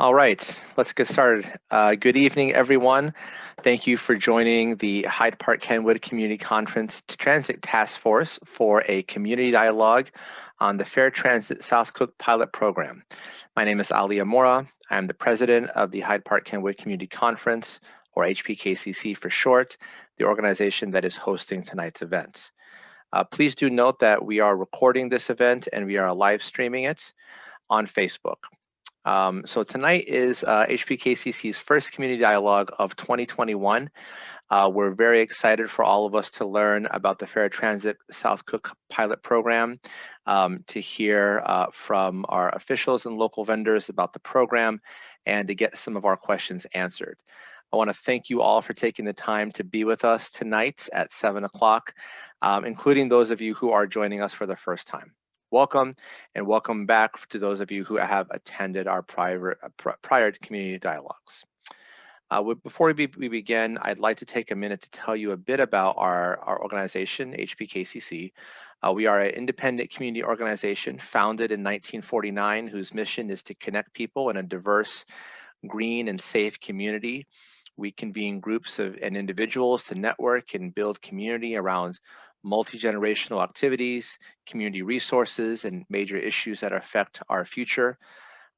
All right, let's get started. Good evening, everyone. Thank you for joining the Hyde Park-Kenwood Community Conference Transit Task Force for a community dialogue on the Fair Transit South Cook Pilot Program. My name is Ali Amora. I'm the president of the Hyde Park-Kenwood Community Conference, or HPKCC for short, the organization that is hosting tonight's event. Please do note that we are recording this event and we are live streaming it on Facebook. So tonight is HPKCC's first community dialogue of 2021. We're very excited for all of us to learn about the Fair Transit South Cook pilot program, to hear from our officials and local vendors about the program, and to get some of our questions answered. I want to thank you all for taking the time to be with us tonight at 7 o'clock, including those of you who are joining us for the first time. Welcome, and welcome back to those of you who have attended our prior community dialogues. Before we begin, I'd like to take a minute to tell you a bit about our organization, HPKCC. We are an independent community organization founded in 1949, whose mission is to connect people in a diverse, green, and safe community. We convene groups and individuals to network and build community around multi-generational activities, community resources, and major issues that affect our future.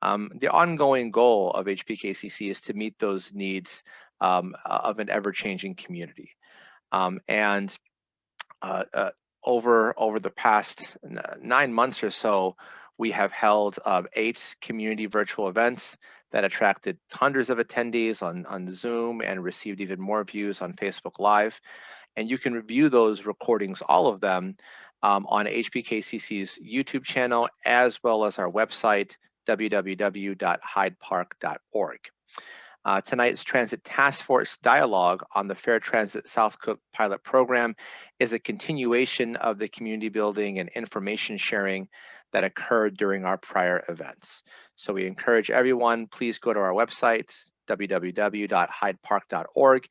The ongoing goal of HPKCC is to meet those needs of an ever-changing community. Over the past 9 months or so, we have held 8 community virtual events that attracted hundreds of attendees on Zoom and received even more views on Facebook Live. And you can review those recordings, all of them, on HPKCC's YouTube channel, as well as our website, www.hydepark.org. Tonight's Transit Task Force dialogue on the Fair Transit South Cook pilot program is a continuation of the community building and information sharing that occurred during our prior events. So we encourage everyone, please go to our website, www.hydepark.org,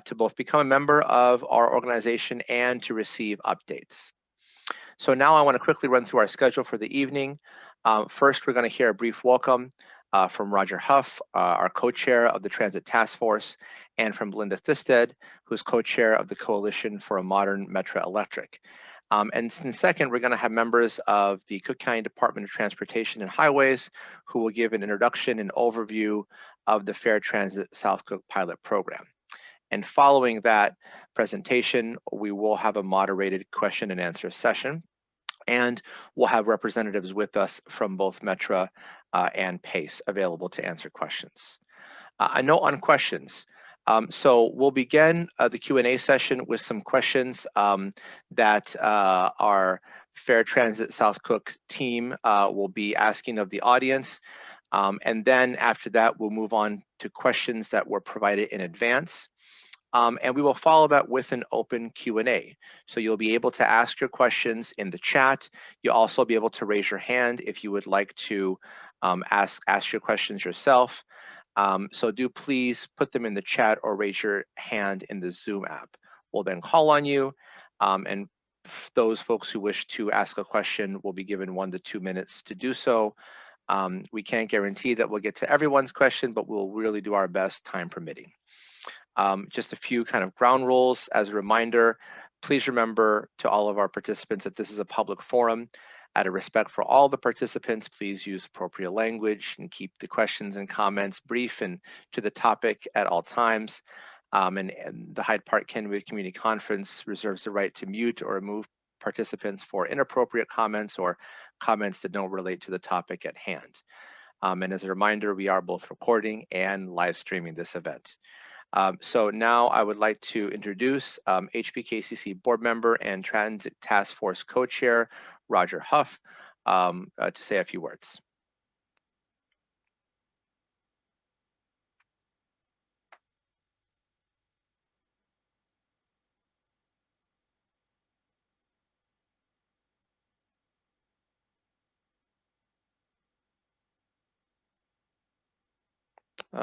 to both become a member of our organization and to receive updates. So now I want to quickly run through our schedule for the evening. First, we're going to hear a brief welcome from Roger Huff, our co-chair of the Transit Task Force, and from Linda Thisted, who's co-chair of the Coalition for a Modern Metra Electric. And in second, we're going to have members of the Cook County Department of Transportation and Highways who will give an introduction and overview of the Fair Transit South Cook pilot program. And following that presentation, we will have a moderated question and answer session. And we'll have representatives with us from both Metra and PACE available to answer questions. A note on questions. So we'll begin the Q&A session with some questions that our Fair Transit South Cook team will be asking of the audience. And then after that, we'll move on to questions that were provided in advance. And we will follow that with an open Q&A. So you'll be able to ask your questions in the chat. You'll also be able to raise your hand if you would like to ask your questions yourself. So do please put them in the chat or raise your hand in the Zoom app. We'll then call on you, and those folks who wish to ask a question will be given 1 to 2 minutes to do so. We can't guarantee that we'll get to everyone's question, but we'll really do our best, time permitting. Just a few kind of ground rules as a reminder. Please remember to all of our participants that this is a public forum. Out of respect for all the participants, please use appropriate language and keep the questions and comments brief and to the topic at all times. And the Hyde Park-Kenwood Community Conference reserves the right to mute or remove participants for inappropriate comments or comments that don't relate to the topic at hand. And as a reminder, we are both recording and live streaming this event. So now I would like to introduce HPKCC board member and Transit Task Force co-chair, Roger Huff, to say a few words.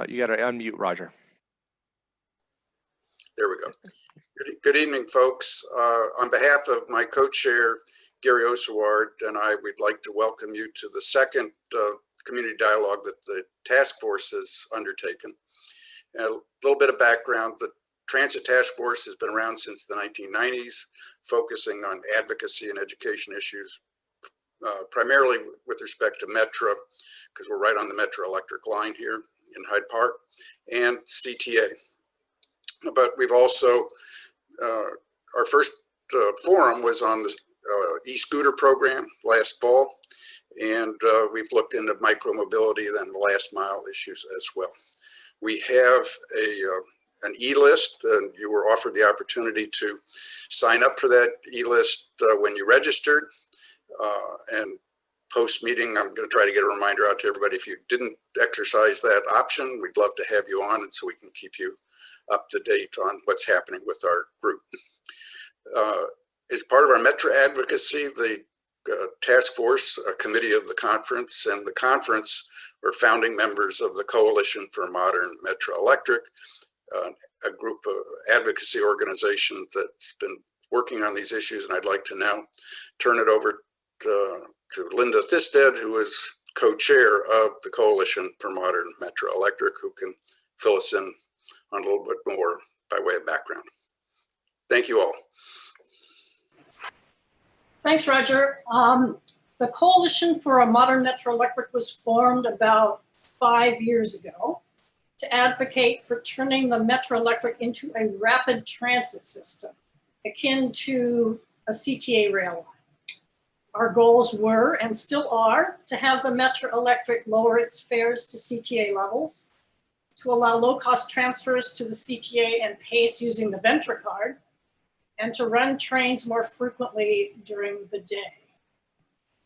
You got to unmute, Roger. There we go. Good evening, folks. On behalf of my co-chair, Gary Osaward, and I would like to welcome you to the second community dialogue that the task force has undertaken. And a little bit of background, the Transit Task Force has been around since the 1990s, focusing on advocacy and education issues, primarily with respect to Metra, because we're right on the Metra electric line here in Hyde Park, and CTA. But we've also, our first forum was on the e-scooter program last fall, and we've looked into micromobility, then the last mile issues as well. We have an e-list, and you were offered the opportunity to sign up for that e-list when you registered. And post-meeting, I'm going to try to get a reminder out to everybody. If you didn't exercise that option, we'd love to have you on, and so we can keep you up to date on what's happening with our group. As part of our Metra advocacy, the task force, a committee of the conference, and the conference were founding members of the Coalition for Modern Metra Electric, a group of advocacy organization that's been working on these issues. And I'd like to now turn it over to Linda Thisted, who is co-chair of the Coalition for Modern Metra Electric, who can fill us in on a little bit more by way of background. Thank you all. Thanks, Roger. The Coalition for a Modern Metra Electric was formed about 5 years ago to advocate for turning the Metra Electric into a rapid transit system, akin to a CTA rail line. Our goals were, and still are, to have the Metra Electric lower its fares to CTA levels, to allow low-cost transfers to the CTA and PACE using the Metra card, and to run trains more frequently during the day.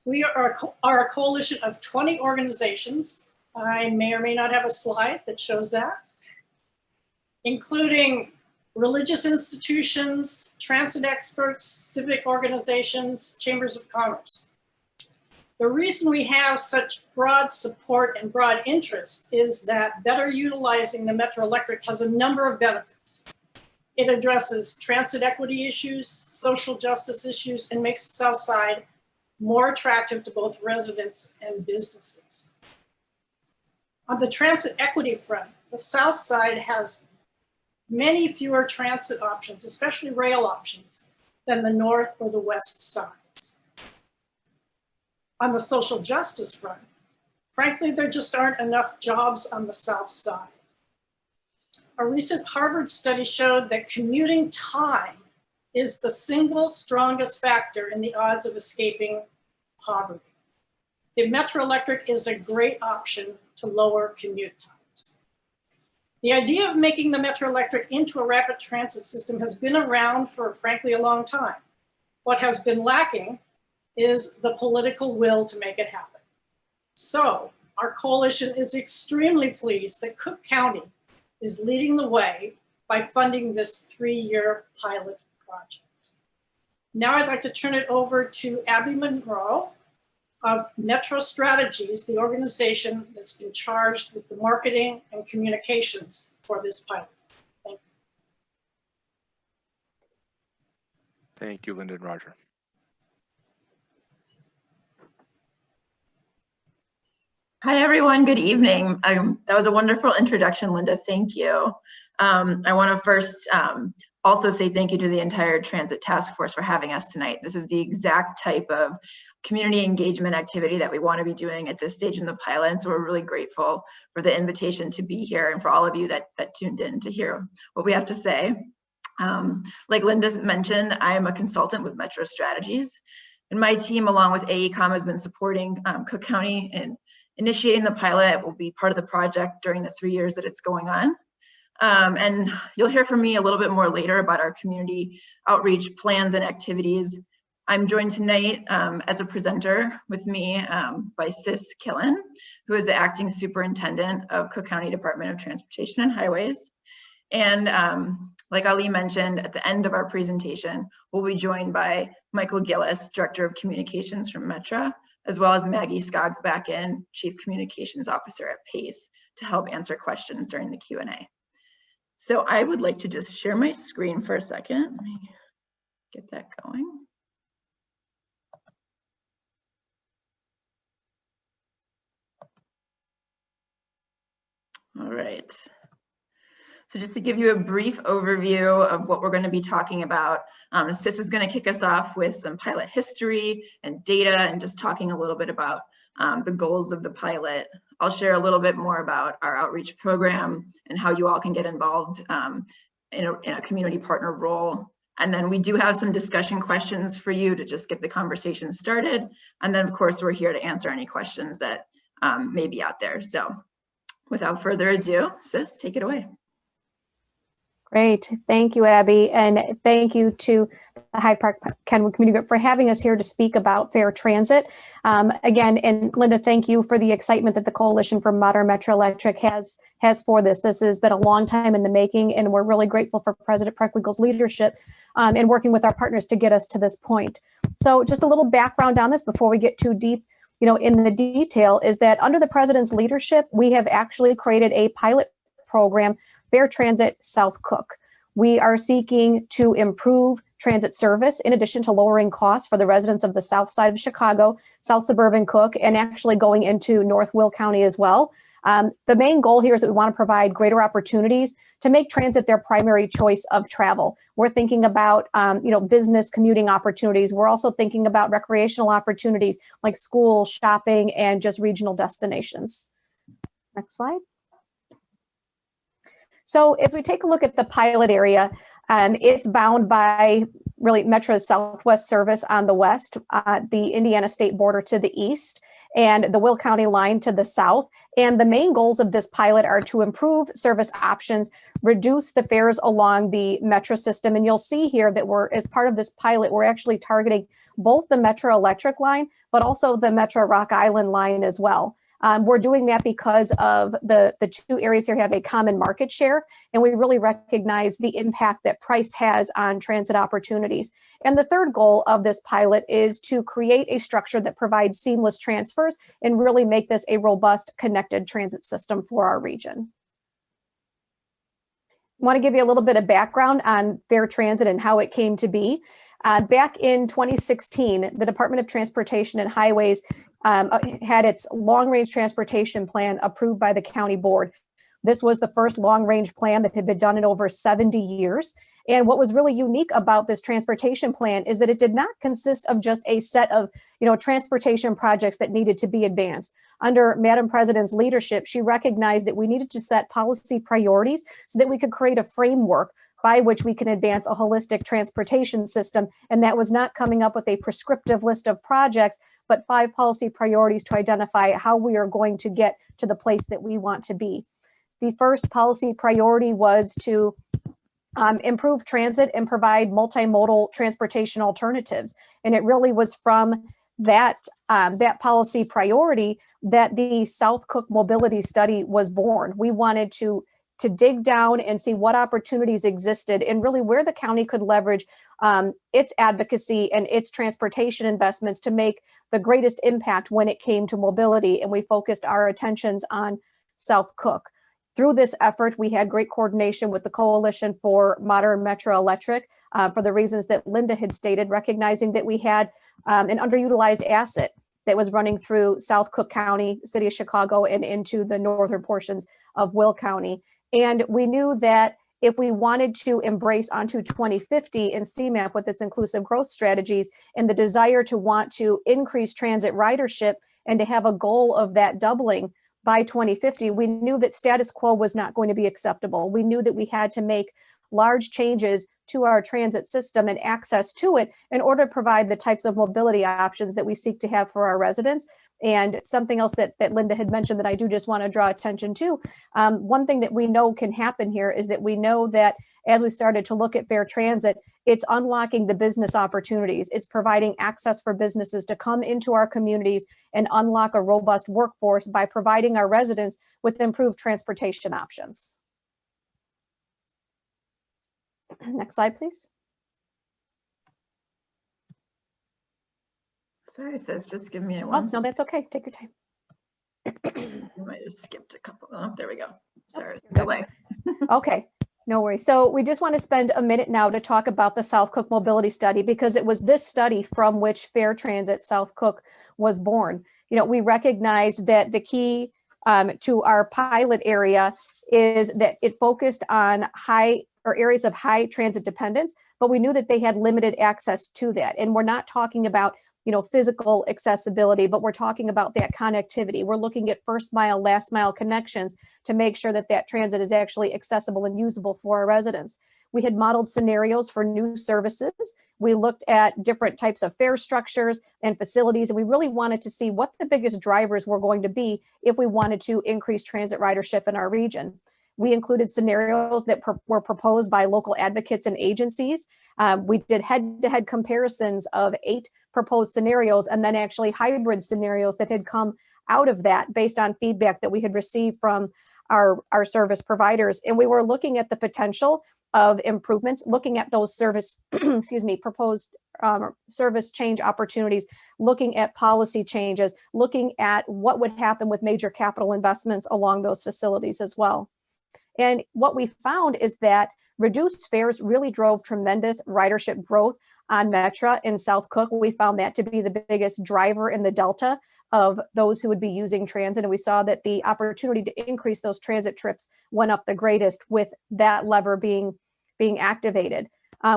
We are a coalition of 20 organizations. I may or may not have a slide that shows that, including religious institutions, transit experts, civic organizations, chambers of commerce. The reason we have such broad support and broad interest is that better utilizing the Metra Electric has a number of benefits. It addresses transit equity issues, social justice issues, and makes the South Side more attractive to both residents and businesses. On the transit equity front, the South Side has many fewer transit options, especially rail options, than the North or the West sides. On the social justice front, frankly, there just aren't enough jobs on the South Side. A recent Harvard study showed that commuting time is the single strongest factor in the odds of escaping poverty. The Metra Electric is a great option to lower commute times. The idea of making the Metra Electric into a rapid transit system has been around for, frankly, a long time. What has been lacking is the political will to make it happen. So our coalition is extremely pleased that Cook County is leading the way by funding this 3-year pilot project. Now I'd like to turn it over to Abby Monroe of Metra Strategies, the organization that's been charged with the marketing and communications for this pilot. Thank you. Thank you, Linda and Roger. Hi, everyone. Good evening. That was a wonderful introduction, Linda. Thank you. I want to first also say thank you to the entire Transit Task Force for having us tonight. This is the exact type of community engagement activity that we want to be doing at this stage in the pilot. And so we're really grateful for the invitation to be here and for all of you that tuned in to hear what we have to say. Like Linda mentioned, I am a consultant with Metra Strategies, and my team, along with AECOM, has been supporting Cook County in initiating the pilot. Will be part of the project during the 3 years that it's going on. And you'll hear from me a little bit more later about our community outreach plans and activities. I'm joined tonight as a presenter with me by Sis Killen, who is the acting superintendent of Cook County Department of Transportation and Highways. And like Ali mentioned, at the end of our presentation, we'll be joined by Michael Gillis, Director of Communications from Metra, as well as Maggie Skoggs back in, Chief Communications Officer at PACE, to help answer questions during the Q&A. So I would like to just share my screen for a second. Let me get that going. right. So just to give you a brief overview of what we're going to be talking about, Sis is going to kick us off with some pilot history and data and just talking a little bit about the goals of the pilot. I'll share a little bit more about our outreach program and how you all can get involved in a community partner role. And then we do have some discussion questions for you to just get the conversation started. And then of course, we're here to answer any questions that may be out there. So without further ado, Sis, take it away. Great. Thank you, Abby. And thank you to the Hyde Park-Kenwood Community Group for having us here to speak about fair transit. Again, and Linda, thank you for the excitement that the Coalition for Modern Metro Electric has for this. This has been a long time in the making, and we're really grateful for President Park-Wiggle's leadership in working with our partners to get us to this point. So just a little background on this before we get too deep in the detail is that under the President's leadership, we have actually created a pilot program, Fair Transit South Cook. We are seeking to improve transit service in addition to lowering costs for the residents of the south side of Chicago, South Suburban Cook, and actually going into North Will County as well. The main goal here is that we want to provide greater opportunities to make transit their primary choice of travel. We're thinking about business commuting opportunities. We're also thinking about recreational opportunities like school, shopping, and just regional destinations. Next slide. So as we take a look at the pilot area, it's bound by really Metra's Southwest service on the west, the Indiana state border to the east, and the Will County line to the south. And the main goals of this pilot are to improve service options, reduce the fares along the Metra system. And you'll see here that as part of this pilot, we're actually targeting both the Metra Electric line, but also the Metra Rock Island line as well. We're doing that because of the two areas here have a common market share, and we really recognize the impact that price has on transit opportunities. And the third goal of this pilot is to create a structure that provides seamless transfers and really make this a robust, connected transit system for our region. I want to give you a little bit of background on Fair Transit and how it came to be. Back in 2016, the Department of Transportation and Highways had its long-range transportation plan approved by the county board. This was the first long-range plan that had been done in over 70 years. And what was really unique about this transportation plan is that it did not consist of just a set of transportation projects that needed to be advanced. Under Madam President's leadership, she recognized that we needed to set policy priorities so that we could create a framework by which we can advance a holistic transportation system. And that was not coming up with a prescriptive list of projects, but 5 policy priorities to identify how we are going to get to the place that we want to be. The first policy priority was to improve transit and provide multimodal transportation alternatives. And it really was from that policy priority that the South Cook Mobility Study was born. We wanted to dig down and see what opportunities existed and really where the county could leverage its advocacy and its transportation investments to make the greatest impact when it came to mobility. And we focused our attentions on South Cook. Through this effort, we had great coordination with the Coalition for Modern Metro Electric for the reasons that Linda had stated, recognizing that we had an underutilized asset that was running through South Cook County, City of Chicago, and into the northern portions of Will County. And we knew that if we wanted to embrace onto 2050 and CMAP with its inclusive growth strategies and the desire to want to increase transit ridership and to have a goal of that doubling by 2050, we knew that status quo was not going to be acceptable. We knew that we had to make large changes to our transit system and access to it in order to provide the types of mobility options that we seek to have for our residents. And something else that Linda had mentioned that I do just want to draw attention to, one thing that we know can happen here is that we know that as we started to look at fair transit, it's unlocking the business opportunities. It's providing access for businesses to come into our communities and unlock a robust workforce by providing our residents with improved transportation options. Next slide, please. Sorry, sis, just give me one. Oh, no, that's okay. Take your time. You might have skipped a couple. Oh, there we go. Sorry, delay. Okay, no worries. So we just want to spend a minute now to talk about the South Cook Mobility Study, because it was this study from which Fair Transit South Cook was born. We recognized that the key to our pilot area is that it focused on high or areas of high transit dependence, but we knew that they had limited access to that. And we're not talking about, you know, physical accessibility, but we're talking about that connectivity. We're looking at first mile, last mile connections to make sure that that transit is actually accessible and usable for our residents. We had modeled scenarios for new services. We looked at different types of fare structures and facilities, and we really wanted to see what the biggest drivers were going to be if we wanted to increase transit ridership in our region. We included scenarios that were proposed by local advocates and agencies. We did head-to-head comparisons of 8 proposed scenarios, and then actually hybrid scenarios that had come out of that based on feedback that we had received from our service providers. And we were looking at the potential of improvements, looking at those service, proposed service change opportunities, looking at policy changes, looking at what would happen with major capital investments along those facilities as well. And what we found is that reduced fares really drove tremendous ridership growth on Metra in South Cook. We found that to be the biggest driver in the delta of those who would be using transit. And we saw that the opportunity to increase those transit trips went up the greatest with that lever being activated.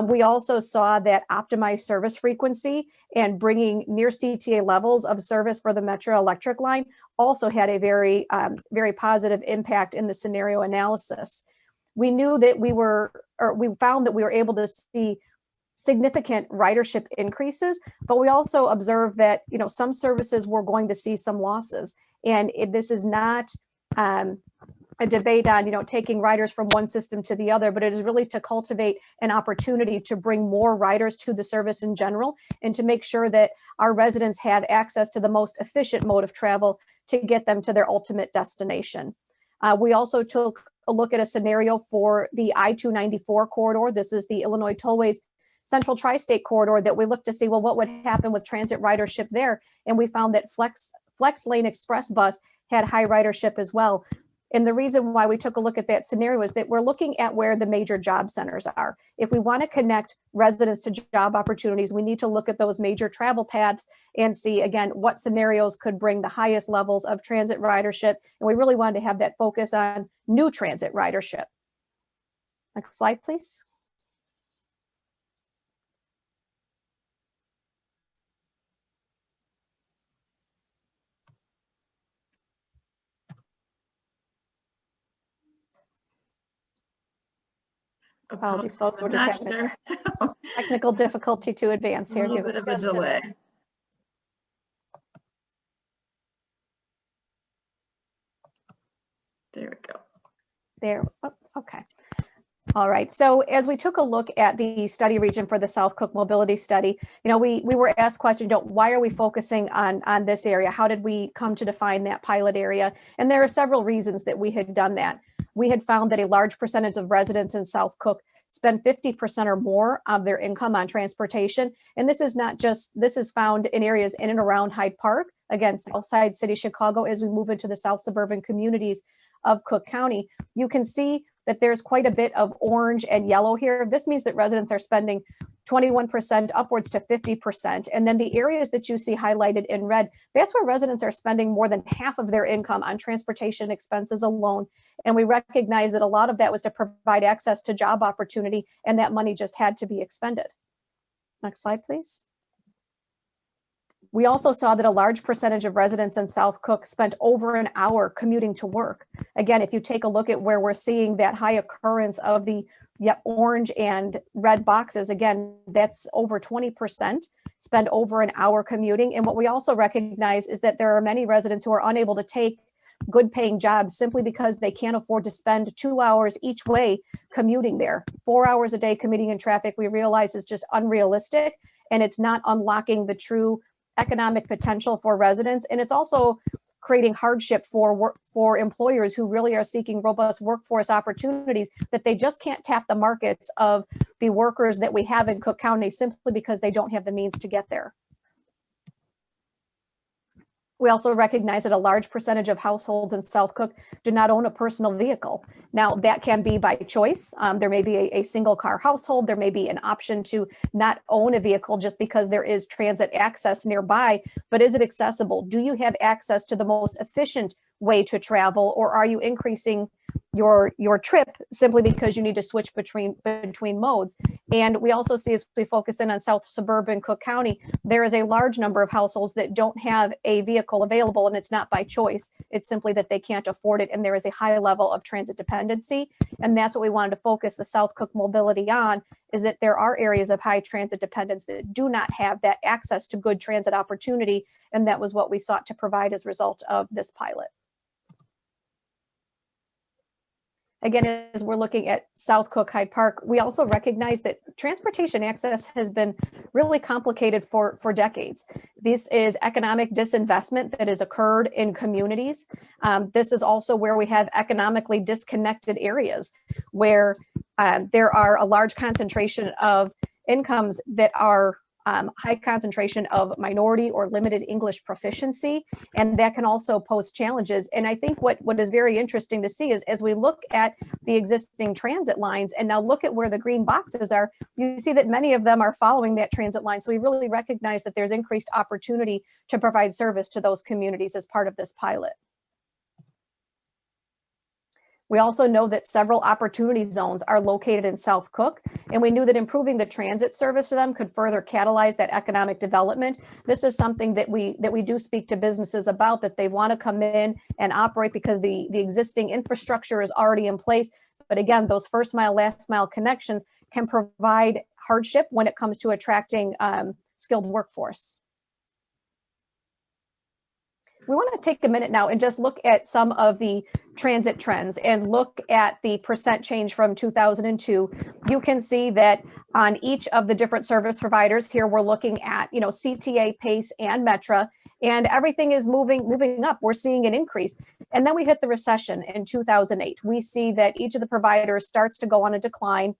We also saw that optimized service frequency and bringing near CTA levels of service for the Metra electric line also had a very positive impact in the scenario analysis. We knew that we found that we were able to see significant ridership increases, but we also observed that, you know, some services were going to see some losses. And this is not a debate on, you know, taking riders from one system to the other, but it is really to cultivate an opportunity to bring more riders to the service in general and to make sure that our residents have access to the most efficient mode of travel to get them to their ultimate destination. We also took a look at a scenario for the I-294 corridor. This is the Illinois Tollways Central Tri-State corridor that we looked to see, well, what would happen with transit ridership there? And we found that Flex Lane Express bus had high ridership as well. And the reason why we took a look at that scenario is that we're looking at where the major job centers are. If we want to connect residents to job opportunities, we need to look at those major travel paths and see, again, what scenarios could bring the highest levels of transit ridership. And we really wanted to have that focus on new transit ridership. Next slide, please. Apologies, folks. We're just having a technical difficulty to advance here. A little bit of a delay. There we go. There. Oh, okay. All right. So as we took a look at the study region for the South Cook Mobility Study, you know, we were asked questions, why are we focusing on this area? How did we come to define that pilot area? And there are several reasons that we had done that. We had found that a large percentage of residents in South Cook spend 50% or more of their income on transportation. And this is found in areas in and around Hyde Park, again, Southside City, Chicago, as we move into the South suburban communities of Cook County. You can see that there's quite a bit of orange and yellow here. This means that residents are spending 21% upwards to 50%. And then the areas that you see highlighted in red, that's where residents are spending more than half of their income on transportation expenses alone. And we recognize that a lot of that was to provide access to job opportunity, and that money just had to be expended. Next slide, please. We also saw that a large percentage of residents in South Cook spent over an hour commuting to work. Again, if you take a look at where we're seeing that high occurrence of the orange and red boxes, again, that's over 20% spend over an hour commuting. And what we also recognize is that there are many residents who are unable to take good paying jobs simply because they can't afford to spend 2 hours each way commuting there. 4 hours a day commuting in traffic, we realize, is just unrealistic, and it's not unlocking the true economic potential for residents. And it's also creating hardship for employers who really are seeking robust workforce opportunities, that they just can't tap the markets of the workers that we have in Cook County simply because they don't have the means to get there. We also recognize that a large percentage of households in South Cook do not own a personal vehicle. Now, that can be by choice. There may be a single car household. There may be an option to not own a vehicle just because there is transit access nearby, but is it accessible? Do you have access to the most efficient way to travel, or are you increasing your trip simply because you need to switch between modes. And we also see, as we focus in on South Suburban Cook County, there is a large number of households that don't have a vehicle available, and it's not by choice. It's simply that they can't afford it, and there is a high level of transit dependency. And that's what we wanted to focus the South Cook mobility on, is that there are areas of high transit dependence that do not have that access to good transit opportunity. And that was what we sought to provide as a result of this pilot. Again, as we're looking at South Cook Hyde Park, we also recognize that transportation access has been really complicated for decades. This is economic disinvestment that has occurred in communities. This is also where we have economically disconnected areas where there are a large concentration of incomes that are high concentration of minority or limited English proficiency, and that can also pose challenges. And I think what is very interesting to see is, as we look at the existing transit lines and now look at where the green boxes are, you see that many of them are following that transit line. So we really recognize that there's increased opportunity to provide service to those communities as part of this pilot. We also know that several opportunity zones are located in South Cook, and we knew that improving the transit service to them could further catalyze that economic development. This is something that we do speak to businesses about, that they want to come in and operate because the existing infrastructure is already in place. But again, those first mile, last mile connections can provide hardship when it comes to attracting skilled workforce. We want to take a minute now and just look at some of the transit trends and look at the percent change from 2002. You can see that on each of the different service providers here, we're looking at, CTA, PACE, and Metra, and everything is moving up. We're seeing an increase. And then we hit the recession in 2008. We see that each of the providers starts to go on a decline.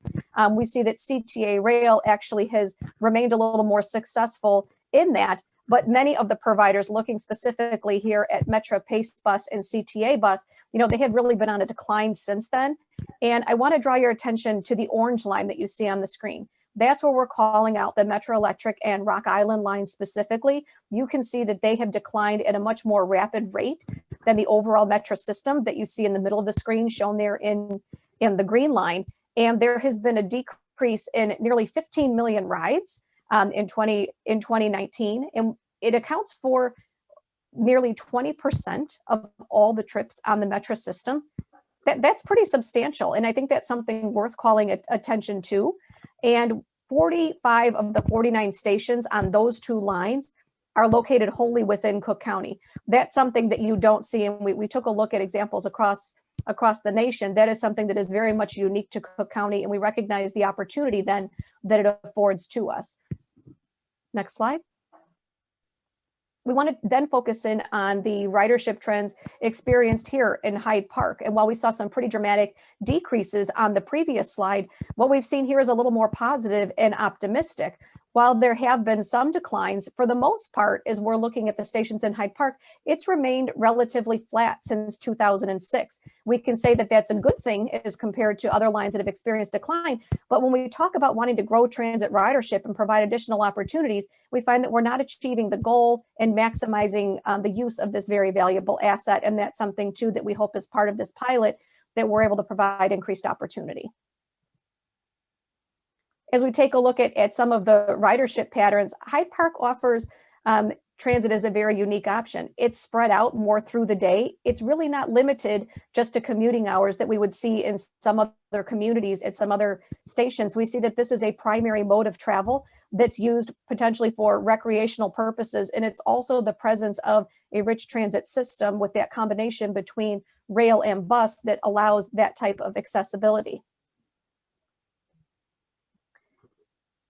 We see that CTA Rail actually has remained a little more successful in that. But many of the providers, looking specifically here at Metra, PACE Bus, and CTA Bus, they have really been on a decline since then. And I want to draw your attention to the orange line that you see on the screen. That's where we're calling out the Metra Electric and Rock Island lines specifically. You can see that they have declined at a much more rapid rate than the overall Metra system that you see in the middle of the screen, shown there in the green line. And there has been a decrease in nearly 15 million rides in 2019, and it accounts for nearly 20% of all the trips on the Metra system. That's pretty substantial, and I think that's something worth calling attention to. And 45 of the 49 stations on those two lines are located wholly within Cook County. That's something that you don't see, and we took a look at examples across the nation. That is something that is very much unique to Cook County, and we recognize the opportunity then that it affords to us. Next slide. We want to then focus in on the ridership trends experienced here in Hyde Park. And while we saw some pretty dramatic decreases on the previous slide, what we've seen here is a little more positive and optimistic. While there have been some declines, for the most part, as we're looking at the stations in Hyde Park, it's remained relatively flat since 2006. We can say that that's a good thing as compared to other lines that have experienced decline. But when we talk about wanting to grow transit ridership and provide additional opportunities, we find that we're not achieving the goal and maximizing the use of this very valuable asset. And that's something, too, that we hope as part of this pilot that we're able to provide increased opportunity. As we take a look at some of the ridership patterns, Hyde Park offers transit as a very unique option. It's spread out more through the day. It's really not limited just to commuting hours that we would see in some other communities at some other stations. We see that this is a primary mode of travel that's used potentially for recreational purposes. And it's also the presence of a rich transit system with that combination between rail and bus that allows that type of accessibility.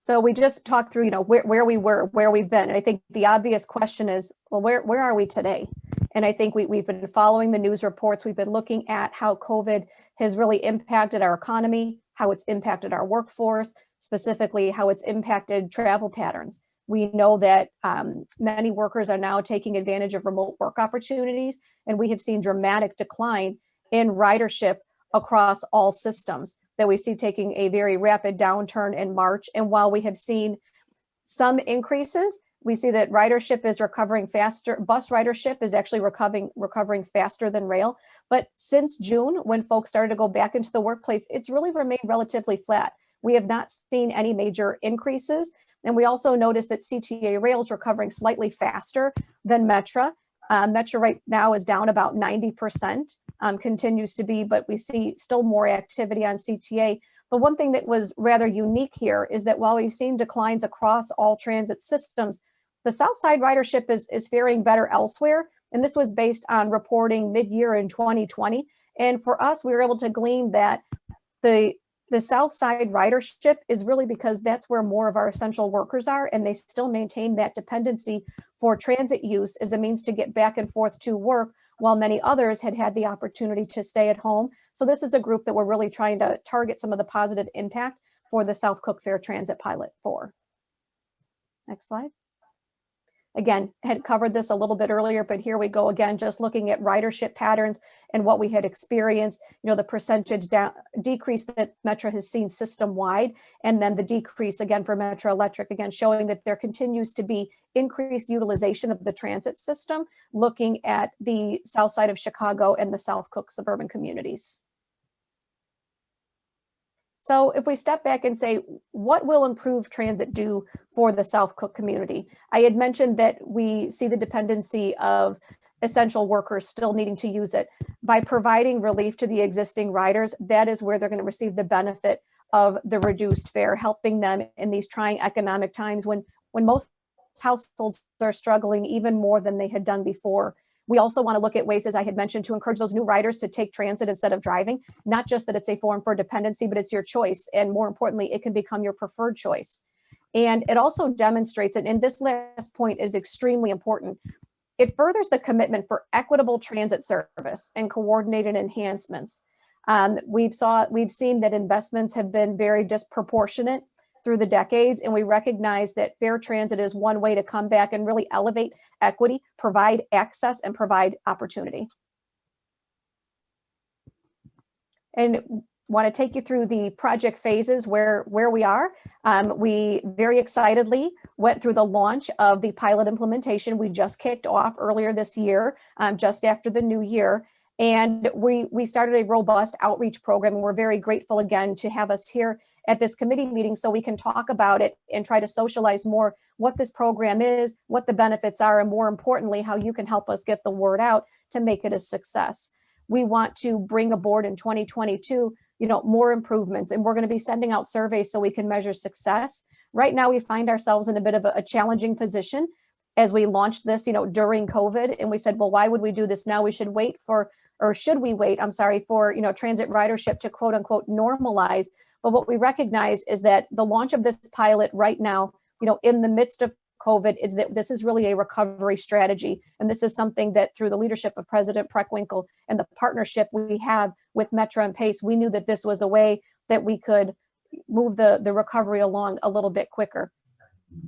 So we just talked through, where we were, where we've been. And I think the obvious question is, well, where are we today? And I think we've been following the news reports. We've been looking at how COVID has really impacted our economy, how it's impacted our workforce, specifically how it's impacted travel patterns. We know that many workers are now taking advantage of remote work opportunities, and we have seen dramatic decline in ridership across all systems that we see taking a very rapid downturn in March. And while we have seen some increases, We see that ridership is recovering faster. Bus ridership is actually recovering faster than rail. But since June, when folks started to go back into the workplace, it's really remained relatively flat. We have not seen any major increases. And we also noticed that CTA rail is recovering slightly faster than Metra. Metra right now is down about 90%, continues to be, but we see still more activity on CTA. But one thing that was rather unique here is that while we've seen declines across all transit systems, the South Side ridership is faring better elsewhere. And this was based on reporting mid-year in 2020. And for us, we were able to glean that the South Side ridership is really because that's where more of our essential workers are, and they still maintain that dependency for transit use as a means to get back and forth to work, while many others had the opportunity to stay at home. So this is a group that we're really trying to target some of the positive impact for the South Cook Fair Transit pilot for. Next slide. Again, had covered this a little bit earlier, but here we go again, just looking at ridership patterns and what we had experienced, the percentage decrease that Metra has seen system-wide, and then the decrease again for Metra Electric, again, showing that there continues to be increased utilization of the transit system, looking at the south side of Chicago and the South Cook suburban communities. So if we step back and say, what will improved transit do for the South Cook community? I had mentioned that we see the dependency of essential workers still needing to use it. By providing relief to the existing riders, that is where they're going to receive the benefit of the reduced fare, helping them in these trying economic times when most households are struggling even more than they had done before. We also want to look at ways, as I had mentioned, to encourage those new riders to take transit instead of driving. Not just that it's a form for dependency, but it's your choice. And more importantly, it can become your preferred choice. And it also demonstrates, and this last point is extremely important, it furthers the commitment for equitable transit service and coordinated enhancements. We've seen that investments have been very disproportionate through the decades, and we recognize that fair transit is one way to come back and really elevate equity, provide access, and provide opportunity. And want to take you through the project phases where we are. We very excitedly went through the launch of the pilot implementation. We just kicked off earlier this year, just after the new year. And we started a robust outreach program, and we're very grateful again to have us here at this committee meeting so we can talk about it and try to socialize more what this program is, what the benefits are, and more importantly, how you can help us get the word out to make it a success. We want to bring aboard in 2022, more improvements, and we're going to be sending out surveys so we can measure success. Right now, we find ourselves in a bit of a challenging position as we launched this, during COVID, and we said, well, why would we do this now? We should wait for, transit ridership to quote unquote normalize. But what we recognize is that the launch of this pilot right now, in the midst of COVID, is that this is really a recovery strategy. And this is something that through the leadership of President Park-Kenwood and the partnership we have with Metra and Pace, we knew that this was a way that we could move the recovery along a little bit quicker.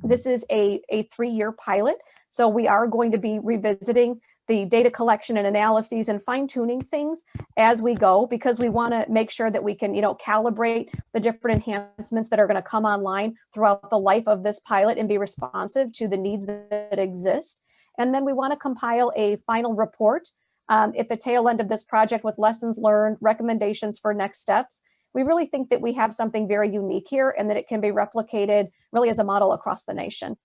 This is a 3-year pilot. So we are going to be revisiting the data collection and analyses and fine-tuning things as we go, because we want to make sure that we can, calibrate the different enhancements that are going to come online throughout the life of this pilot and be responsive to the needs that exist. And then we want to compile a final report at the tail end of this project with lessons learned, recommendations for next steps. We really think that we have something very unique here and that it can be replicated really as a model across the nation.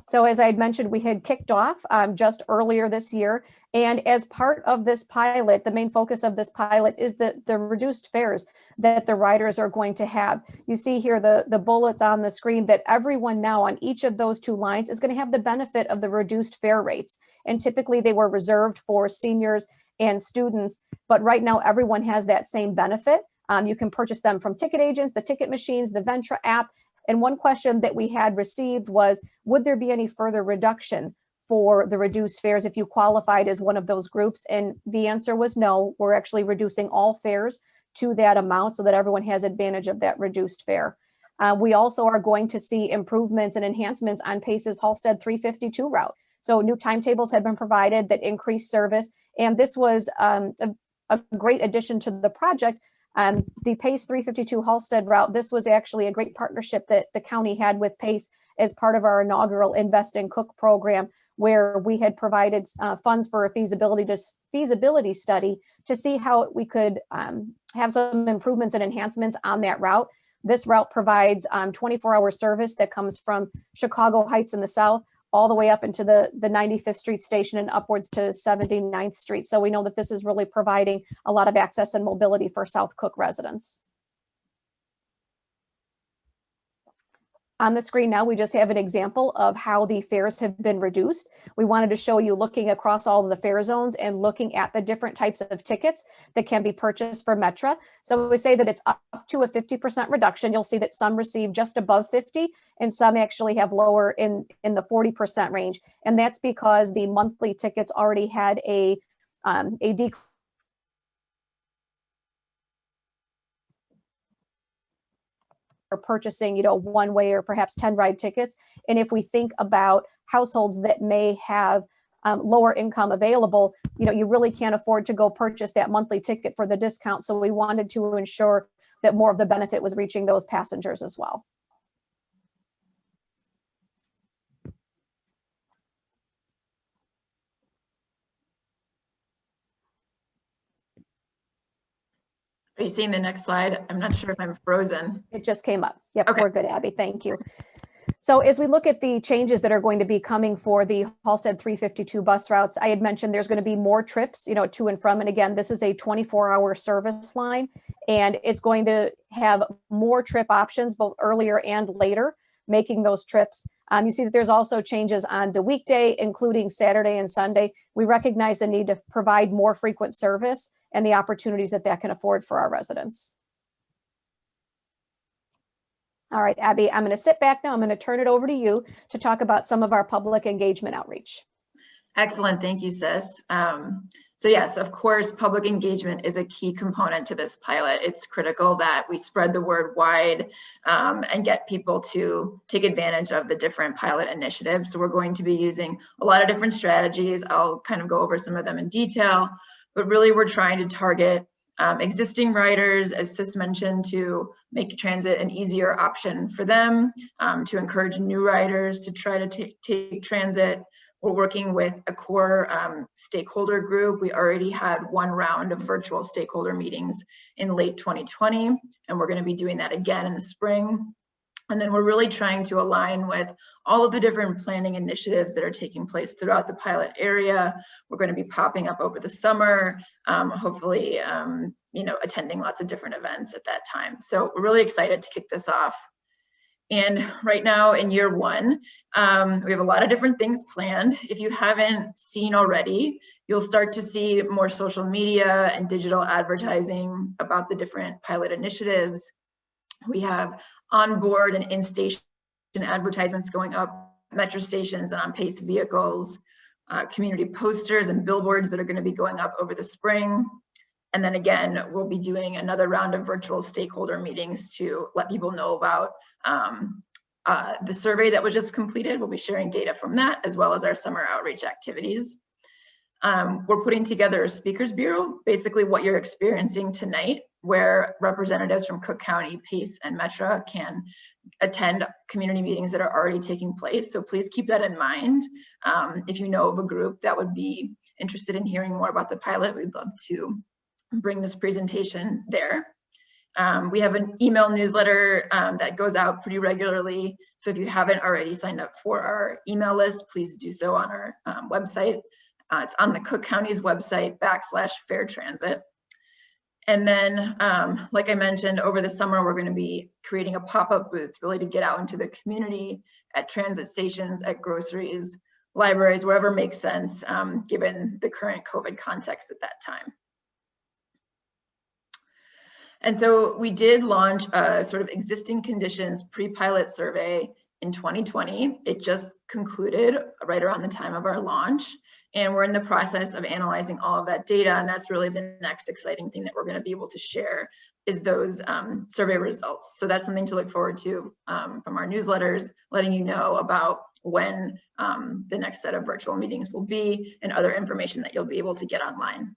So as I had mentioned, we had kicked off just earlier this year. And as part of this pilot, the main focus of this pilot is the reduced fares that the riders are going to have. You see here the bullets on the screen that everyone now on each of those 2 lines is going to have the benefit of the reduced fare rates. And typically they were reserved for seniors and students, but right now everyone has that same benefit. You can purchase them from ticket agents, the ticket machines, the Metra app. And one question that we had received was, would there be any further reduction for the reduced fares if you qualified as one of those groups? And the answer was no. We're actually reducing all fares to that amount so that everyone has advantage of that reduced fare. We also are going to see improvements and enhancements on Pace's Halstead 352 route. So new timetables have been provided that increase service. And this was a great addition to the project The PACE 352 Halstead route, this was actually a great partnership that the county had with PACE as part of our inaugural Invest in Cook program, where we had provided funds for a feasibility study to see how we could have some improvements and enhancements on that route. This route provides 24-hour service that comes from Chicago Heights in the south all the way up into the 95th Street station and upwards to 79th Street. So we know that this is really providing a lot of access and mobility for South Cook residents. On the screen now, we just have an example of how the fares have been reduced. We wanted to show you looking across all of the fare zones and looking at the different types of tickets that can be purchased for Metra. So we say that it's up to a 50% reduction. You'll see that some receive just above 50 and some actually have lower in the 40% range. And that's because the monthly tickets already had a decrease or purchasing, one way or perhaps 10 ride tickets. And if we think about households that may have lower income available, you really can't afford to go purchase that monthly ticket for the discount. So we wanted to ensure that more of the benefit was reaching those passengers as well. Are you seeing the next slide? I'm not sure if I'm frozen. It just came up. Yep, okay. We're good, Abby. Thank you. So as we look at the changes that are going to be coming for the Halstead 352 bus routes, I had mentioned there's going to be more trips, to and from. And again, this is a 24-hour service line, and it's going to have more trip options, both earlier and later, making those trips. You see that there's also changes on the weekday, including Saturday and Sunday. We recognize the need to provide more frequent service and the opportunities that can afford for our residents. All right, Abby, I'm going to sit back now. I'm going to turn it over to you to talk about some of our public engagement outreach. Excellent. Thank you, Sis. So yes, of course, public engagement is a key component to this pilot. It's critical that we spread the word wide and get people to take advantage of the different pilot initiatives. So we're going to be using a lot of different strategies. I'll kind of go over some of them in detail, but really we're trying to target existing riders, as Sis mentioned, to make transit an easier option for them, to encourage new riders to try to take transit. We're working with a core stakeholder group. We already had one round of virtual stakeholder meetings in late 2020, and we're going to be doing that again in the spring. And then we're really trying to align with all of the different planning initiatives that are taking place throughout the pilot area. We're going to be popping up over the summer, hopefully, attending lots of different events at that time. So we're really excited to kick this off. And right now in year one, we have a lot of different things planned. If you haven't seen already, you'll start to see more social media and digital advertising about the different pilot initiatives. We have onboard and in-station advertisements going up metro stations and on PACE vehicles, community posters and billboards that are going to be going up over the spring. And then again, we'll be doing another round of virtual stakeholder meetings to let people know about the survey that was just completed. We'll be sharing data from that, as well as our summer outreach activities. We're putting together a speakers bureau, basically what you're experiencing tonight, where representatives from Cook County, PACE, and Metra can attend community meetings that are already taking place. So please keep that in mind. If you know of a group that would be interested in hearing more about the pilot, we'd love to bring this presentation there. We have an email newsletter that goes out pretty regularly. So if you haven't already signed up for our email list, please do so on our website. It's on the Cook County's website, /Fair Transit. And then, like I mentioned, over the summer, we're going to be creating a pop-up booth really to get out into the community at transit stations, at groceries, libraries, wherever makes sense, given the current COVID context at that time. And so we did launch a sort of existing conditions pre-pilot survey in 2020. It just concluded right around the time of our launch. And we're in the process of analyzing all of that data. And that's really the next exciting thing that we're going to be able to share is those survey results. So that's something to look forward to from our newsletters, letting you know about when the next set of virtual meetings will be and other information that you'll be able to get online.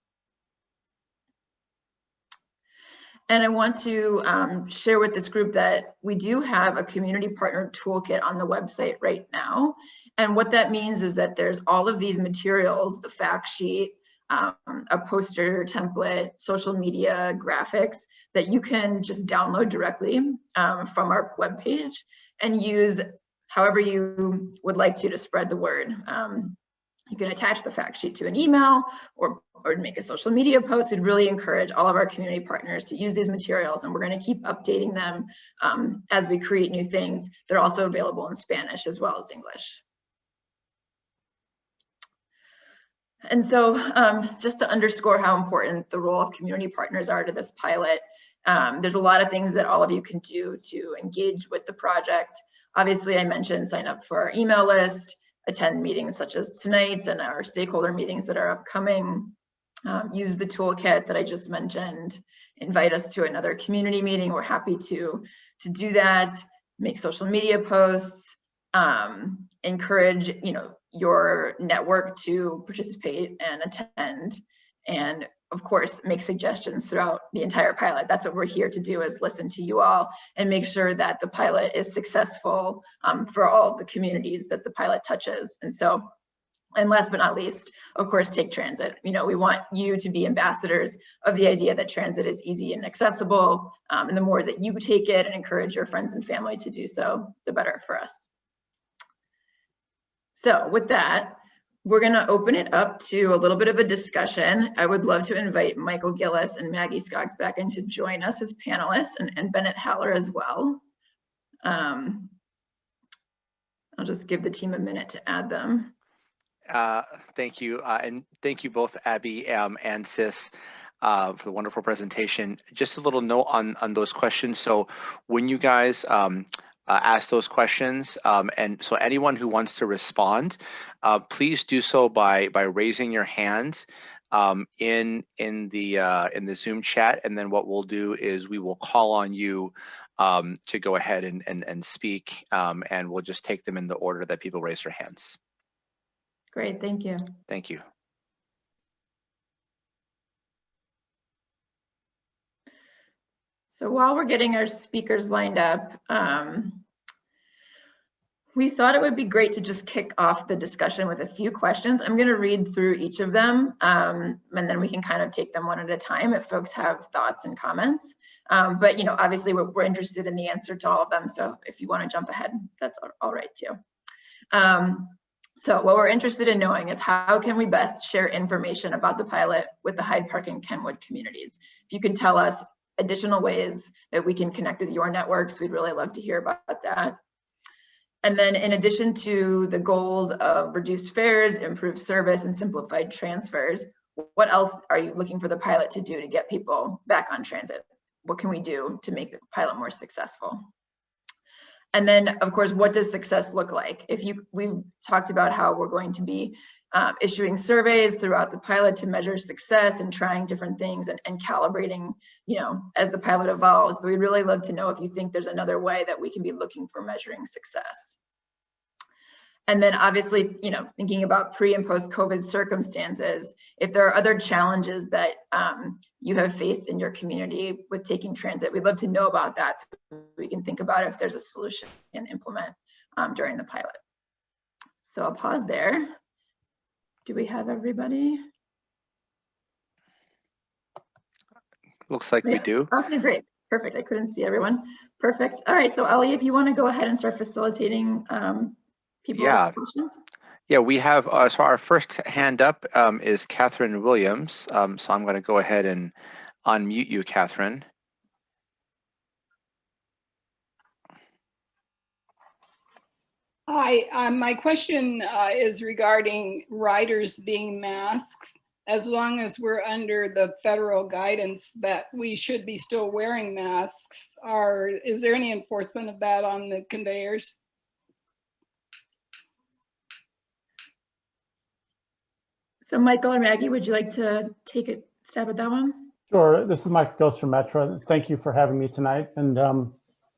And I want to share with this group that we do have a community partner toolkit on the website right now. And what that means is that there's all of these materials, the fact sheet, a poster template, social media, graphics that you can just download directly from our webpage and use however you would like to spread the word. You can attach the fact sheet to an email or make a social media post. We'd really encourage all of our community partners to use these materials, and we're going to keep updating them as we create new things. They're also available in Spanish as well as English. And so just to underscore how important the role of community partners are to this pilot, there's a lot of things that all of you can do to engage with the project. Obviously, I mentioned sign up for our email list, attend meetings such as tonight's and our stakeholder meetings that are upcoming, use the toolkit that I just mentioned, invite us to another community meeting. We're happy to do that, make social media posts, encourage your network to participate and attend, and of course, make suggestions throughout the entire pilot. That's what we're here to do, is listen to you all and make sure that the pilot is successful for all of the communities that the pilot touches. And last but not least, of course, take transit. We want you to be ambassadors of the idea that transit is easy and accessible. And the more that you take it and encourage your friends and family to do so, the better for us. So with that, we're going to open it up to a little bit of a discussion. I would love to invite Michael Gillis and Maggie Skoggs back in to join us as panelists, and Bennett Haller as well. I'll just give the team a minute to add them. Thank you. And thank you both, Abby and Sis, for the wonderful presentation. Just a little note on those questions. So when you guys ask those questions, and so anyone who wants to respond, please do so by raising your hand in the Zoom chat, and then what we'll do is we will call on you to go ahead and speak, and we'll just take them in the order that people raise their hands. Great, thank you. Thank you. So while we're getting our speakers lined up, we thought it would be great to just kick off the discussion with a few questions. I'm going to read through each of them, and then we can kind of take them one at a time if folks have thoughts and comments. But obviously we're interested in the answer to all of them, so if you want to jump ahead, that's all right too. So what we're interested in knowing is, how can we best share information about the pilot with the Hyde Park and Kenwood communities? If you can tell us additional ways that we can connect with your networks, we'd really love to hear about that. And then in addition to the goals of reduced fares, improved service, and simplified transfers, what else are you looking for the pilot to do to get people back on transit? What can we do to make the pilot more successful? And then, of course, what does success look like? We've talked about how we're going to be issuing surveys throughout the pilot to measure success and trying different things and calibrating, as the pilot evolves. But we'd really love to know if you think there's another way that we can be looking for measuring success. And then obviously, thinking about pre and post COVID circumstances, if there are other challenges that you have faced in your community with taking transit, we'd love to know about that so we can think about if there's a solution and implement during the pilot. So I'll pause there. Do we have everybody? Looks like we do. Okay, great. Perfect. I couldn't see everyone. Perfect. All right. So Ali, if you want to go ahead and start facilitating people with questions. Yeah, we have, so our first hand up is Catherine Williams. So I'm going to go ahead and unmute you, Catherine. Hi, my question is regarding riders being masked. As long as we're under the federal guidance that we should be still wearing masks, is there any enforcement of that on the conveyors? So Michael or Maggie, would you like to take a stab at that one? Sure. This is Michael Gillis from Metra. Thank you for having me tonight. And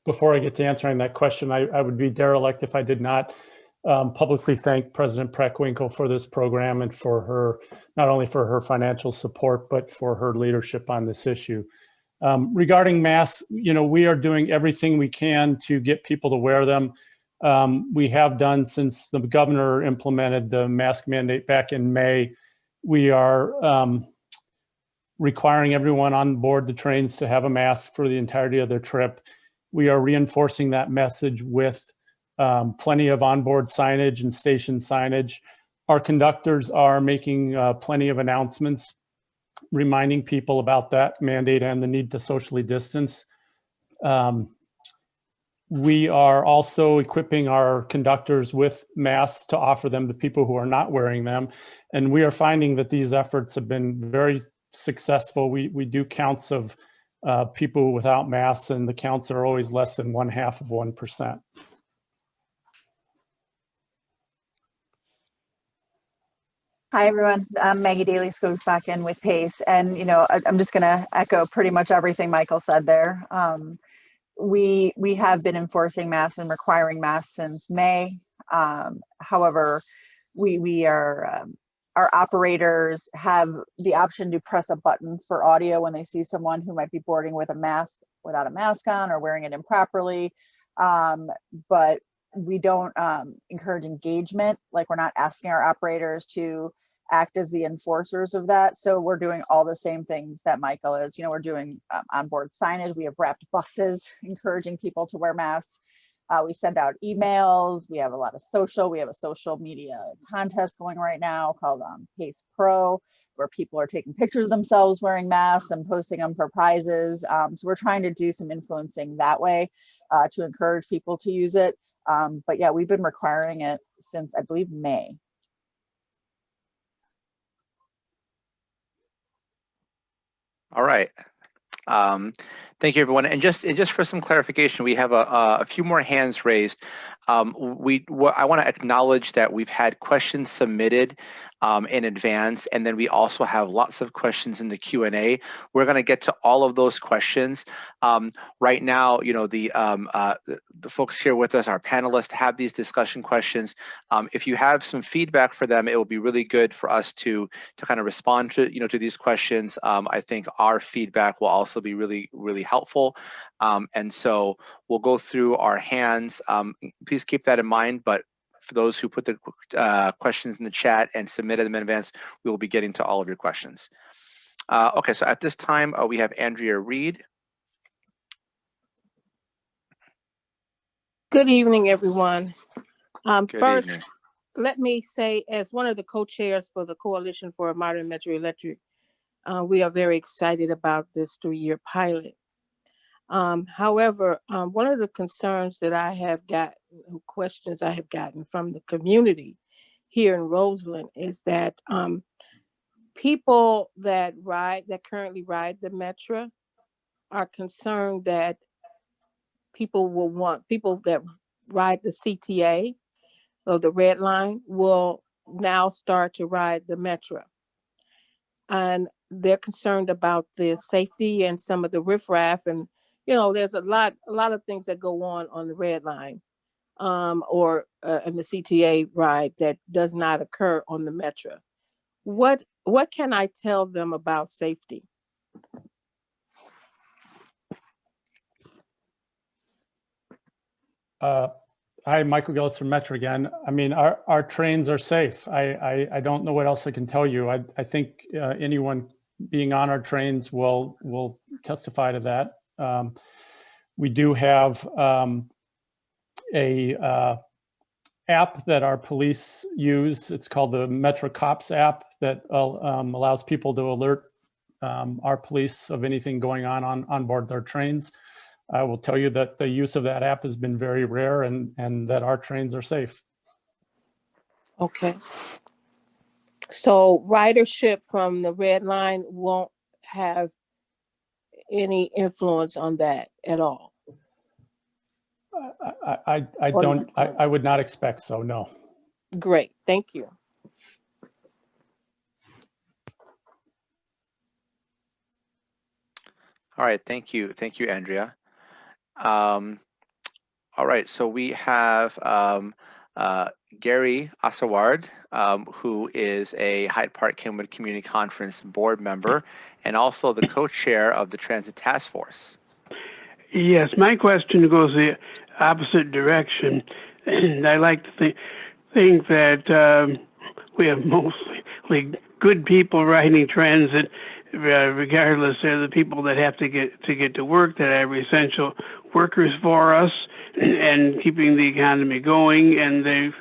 before I get to answering that question, I would be derelict if I did not publicly thank President Preckwinkle for this program and for her, not only for her financial support, but for her leadership on this issue. Regarding masks, we are doing everything we can to get people to wear them. We have done since the governor implemented the mask mandate back in May. We are requiring everyone on board the trains to have a mask for the entirety of their trip. We are reinforcing that message with plenty of onboard signage and station signage. Our conductors are making plenty of announcements, reminding people about that mandate and the need to socially distance. We are also equipping our conductors with masks to offer them to people who are not wearing them. And we are finding that these efforts have been very successful. We do counts of people without masks, and the counts are always less than 0.5%. Hi, everyone. I'm Maggie Daly, Scopes back in with PACE. And, I'm just going to echo pretty much everything Michael said there. We have been enforcing masks and requiring masks since May. However, we are, our operators have the option to press a button for audio when they see someone who might be boarding with a mask without a mask on or wearing it improperly. But we don't encourage engagement. Like, we're not asking our operators to act as the enforcers of that. So we're doing all the same things that Michael is. We're doing onboard signage. We have wrapped buses encouraging people to wear masks. We send out emails. We have a lot of social. We have a social media contest going right now called PACE Pro, where people are taking pictures of themselves wearing masks and posting them for prizes. So we're trying to do some influencing that way to encourage people to use it. But yeah, we've been requiring it since, I believe, May. All right. Thank you, everyone. And just for some clarification, we have a few more hands raised. I want to acknowledge that we've had questions submitted in advance, and then we also have lots of questions in the Q&A. We're going to get to all of those questions. Right now, the folks here with us, our panelists, have these discussion questions. If you have some feedback for them, it will be really good for us to kind of respond to to these questions. I think our feedback will also be really, really helpful. And so we'll go through our hands. Please keep that in mind, but for those who put the questions in the chat and submitted them in advance, we will be getting to all of your questions. Okay, so at this time, we have Andrea Reed. Good evening, everyone. Good evening. Let me say, as one of the co-chairs for the Coalition for a Modern Metro Electric, we are very excited about this 3-year pilot. However, one of the concerns that I have got, questions I have gotten from the community here in Roseland, is that people that currently ride the Metra are concerned that people that ride the CTA, or the red line, will now start to ride the Metra. And they're concerned about the safety and some of the riffraff, and there's a lot of things that go on the red line or in the CTA ride that does not occur on the Metra. What can I tell them about safety? Hi, Michael Gillis from Metra again. I mean, our trains are safe. I don't know what else I can tell you. I think anyone being on our trains will testify to that. We do have a app that our police use. It's called the Metra Cops app that allows people to alert our police of anything going on board their trains. I will tell you that the use of that app has been very rare, and that our trains are safe. Okay. So ridership from the red line won't have any influence on that at all? I would not expect so, no. Great, thank you. All right, thank you, Andrea. All right, so we have Gary Asaward, who is a Hyde Park-Kenwood Community Conference board member and also the co-chair of the Transit Task Force. Yes, my question goes the opposite direction. And I like to think that we have mostly good people riding transit, regardless. They're the people that have to get to work, that are essential workers for us and keeping the economy going, and they've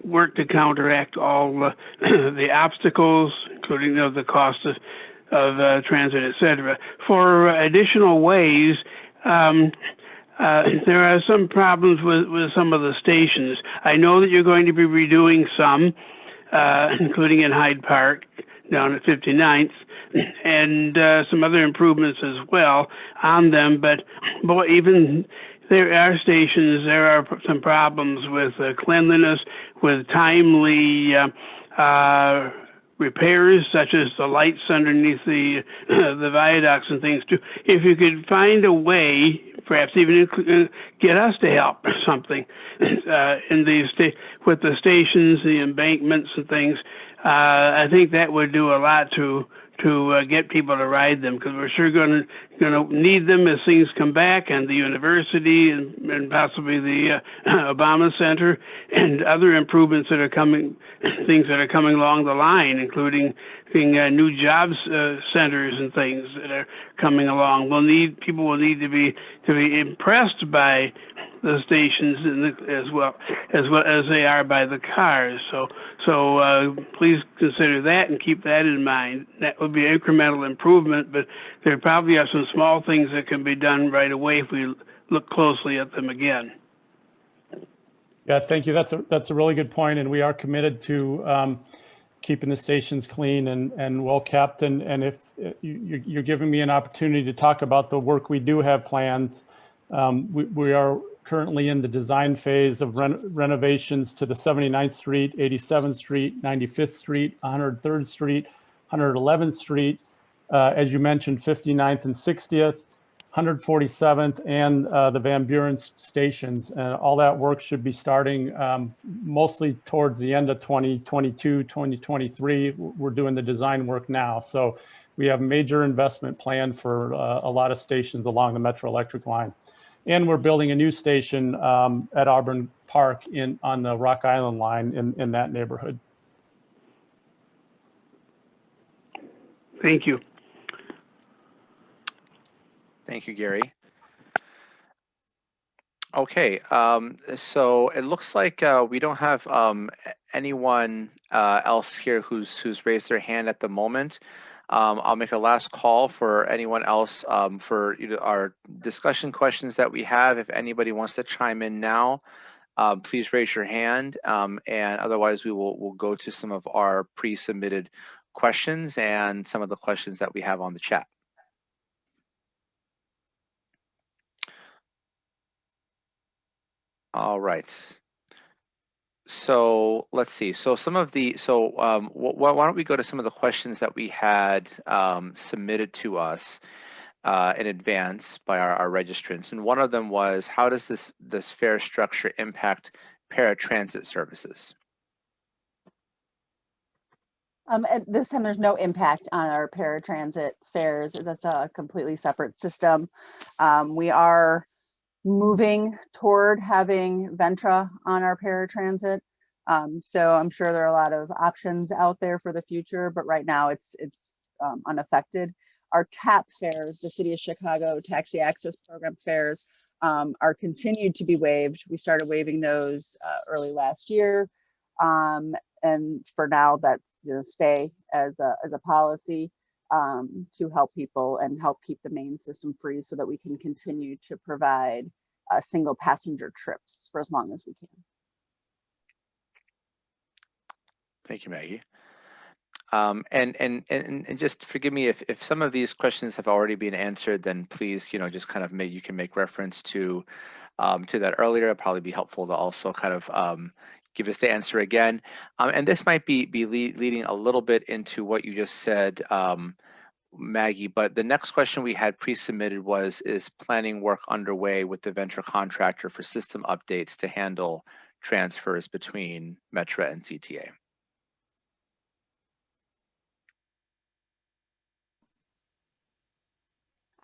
worked to counteract all the obstacles, including the cost of transit, et cetera. For additional ways, there are some problems with some of the stations. I know that you're going to be redoing some, including in Hyde Park down at 59th, and some other improvements as well on them. But boy, even there are stations, there are some problems with cleanliness, with timely repairs, such as the lights underneath the viaducts and things too. If you could find a way, perhaps even get us to help or something in these with the stations, the embankments and things, I think that would do a lot to get people to ride them, because we're sure going to need them as things come back, and the university and possibly the Obama Center and other improvements that are coming, things that are coming along the line, including new jobs centers and things that are coming along. People will need to be impressed by the stations as well as they are by the cars. So please consider that and keep that in mind. That would be incremental improvement, but there probably are some small things that can be done right away if we look closely at them again. Yeah, thank you. That's a really good point, and we are committed to keeping the stations clean and well kept. And if you're giving me an opportunity to talk about the work we do have planned, we are currently in the design phase of renovations to the 79th Street, 87th Street, 95th Street, 103rd Street, 111th Street, as you mentioned, 59th and 60th, 147th, and the Van Buren stations. All that work should be starting mostly towards the end of 2022, 2023. We're doing the design work now. So we have major investment planned for a lot of stations along the Metro Electric line. And we're building a new station at Auburn Park on the Rock Island line in that neighborhood. Thank you. Thank you, Gary. Okay, so it looks like we don't have anyone else here who's raised their hand at the moment. I'll make a last call for anyone else for our discussion questions that we have. If anybody wants to chime in now, please raise your hand, and otherwise we'll go to some of our pre-submitted questions and some of the questions that we have on the chat. All right. So let's see. So why don't we go to some of the questions that we had submitted to us in advance by our registrants, and one of them was, how does this fare structure impact paratransit services? At this time, there's no impact on our paratransit fares. That's a completely separate system. We are moving toward having Metra on our paratransit. So I'm sure there are a lot of options out there for the future, but right now it's unaffected. Our TAP fares, the City of Chicago Taxi Access Program fares, are continued to be waived. We started waiving those early last year. And for now, that's going to stay as a policy to help people and help keep the main system free so that we can continue to provide single passenger trips for as long as we can. Thank you, Maggie. And just forgive me if some of these questions have already been answered, then please, just kind of you can make reference to that earlier. It'll probably be helpful to also kind of give us the answer again. And this might be leading a little bit into what you just said, Maggie, but the next question we had pre-submitted is planning work underway with the venture contractor for system updates to handle transfers between Metra and CTA.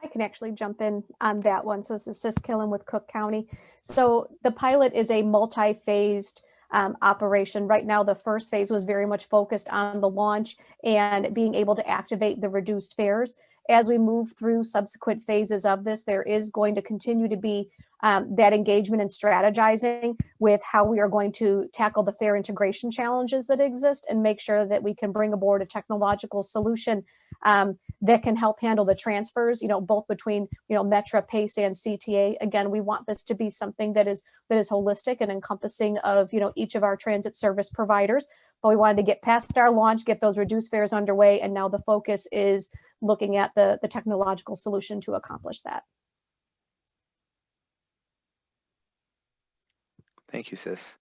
I can actually jump in on that one. So this is Siskillen with Cook County. So the pilot is a multi-phased operation. Right now, the first phase was very much focused on the launch and being able to activate the reduced fares. As we move through subsequent phases of this, there is going to continue to be that engagement and strategizing with how we are going to tackle the fare integration challenges that exist and make sure that we can bring aboard a technological solution that can help handle the transfers, both between, Metra, PACE, and CTA. Again, we want this to be something that is holistic and encompassing of, each of our transit service providers. But we wanted to get past our launch, get those reduced fares underway, and now the focus is looking at the technological solution to accomplish that. Thank you, Sis.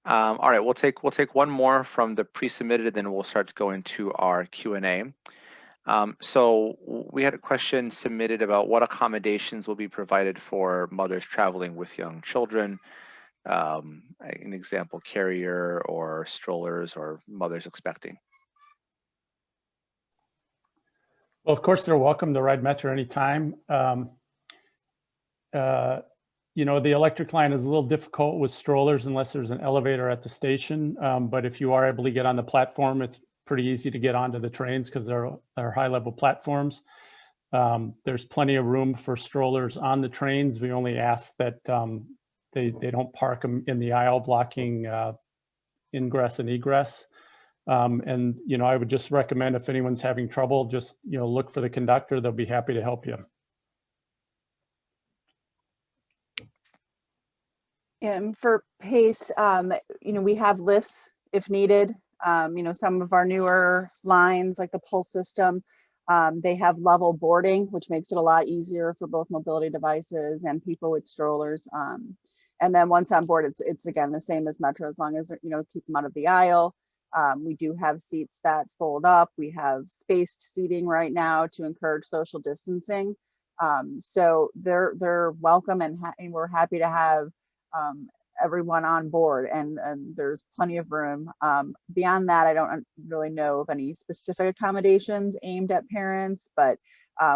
All right, we'll take one more from the pre-submitted, and then we'll start to go into our Q&A. So we had a question submitted about what accommodations will be provided for mothers traveling with young children. An example, carrier or strollers or mothers expecting. Well, of course, they're welcome to ride Metra anytime. The electric line is a little difficult with strollers unless there's an elevator at the station. But if you are able to get on the platform, it's pretty easy to get onto the trains because they're high-level platforms. There's plenty of room for strollers on the trains. We only ask that they don't park them in the aisle blocking ingress and egress. And I would just recommend if anyone's having trouble, just look for the conductor. They'll be happy to help you. And for PACE, we have lifts if needed. Some of our newer lines, like the Pulse system, they have level boarding, which makes it a lot easier for both mobility devices and people with strollers. And then once on board, it's again the same as Metra, as long as keep them out of the aisle. We do have seats that fold up. We have spaced seating right now to encourage social distancing. So they're welcome, and we're happy to have everyone on board, and there's plenty of room. Beyond that, I don't really know of any specific accommodations aimed at parents, but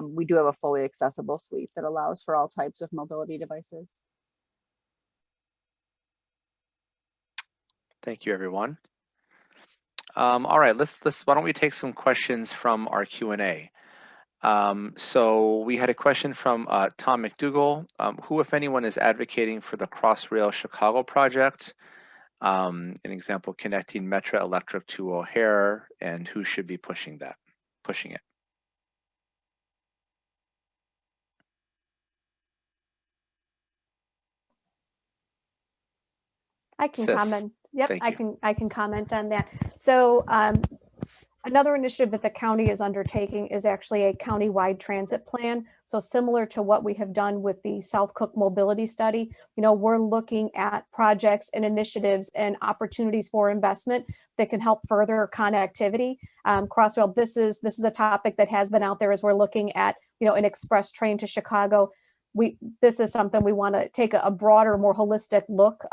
we do have a fully accessible fleet that allows for all types of mobility devices. Thank you, everyone. All right, why don't we take some questions from our Q&A. So we had a question from Tom McDougall, who, if anyone, is advocating for the Crossrail Chicago project, an example, connecting Metra Electric to O'Hare, and who should be pushing it. I can Sis. comment. Yep, Thank you. I can comment on that. So another initiative that the county is undertaking is actually a county-wide transit plan. So similar to what we have done with the South Cook Mobility Study, we're looking at projects and initiatives and opportunities for investment that can help further connectivity. Crossrail, this is a topic that has been out there as we're looking at, an express train to Chicago. This is something we want to take a broader, more holistic look,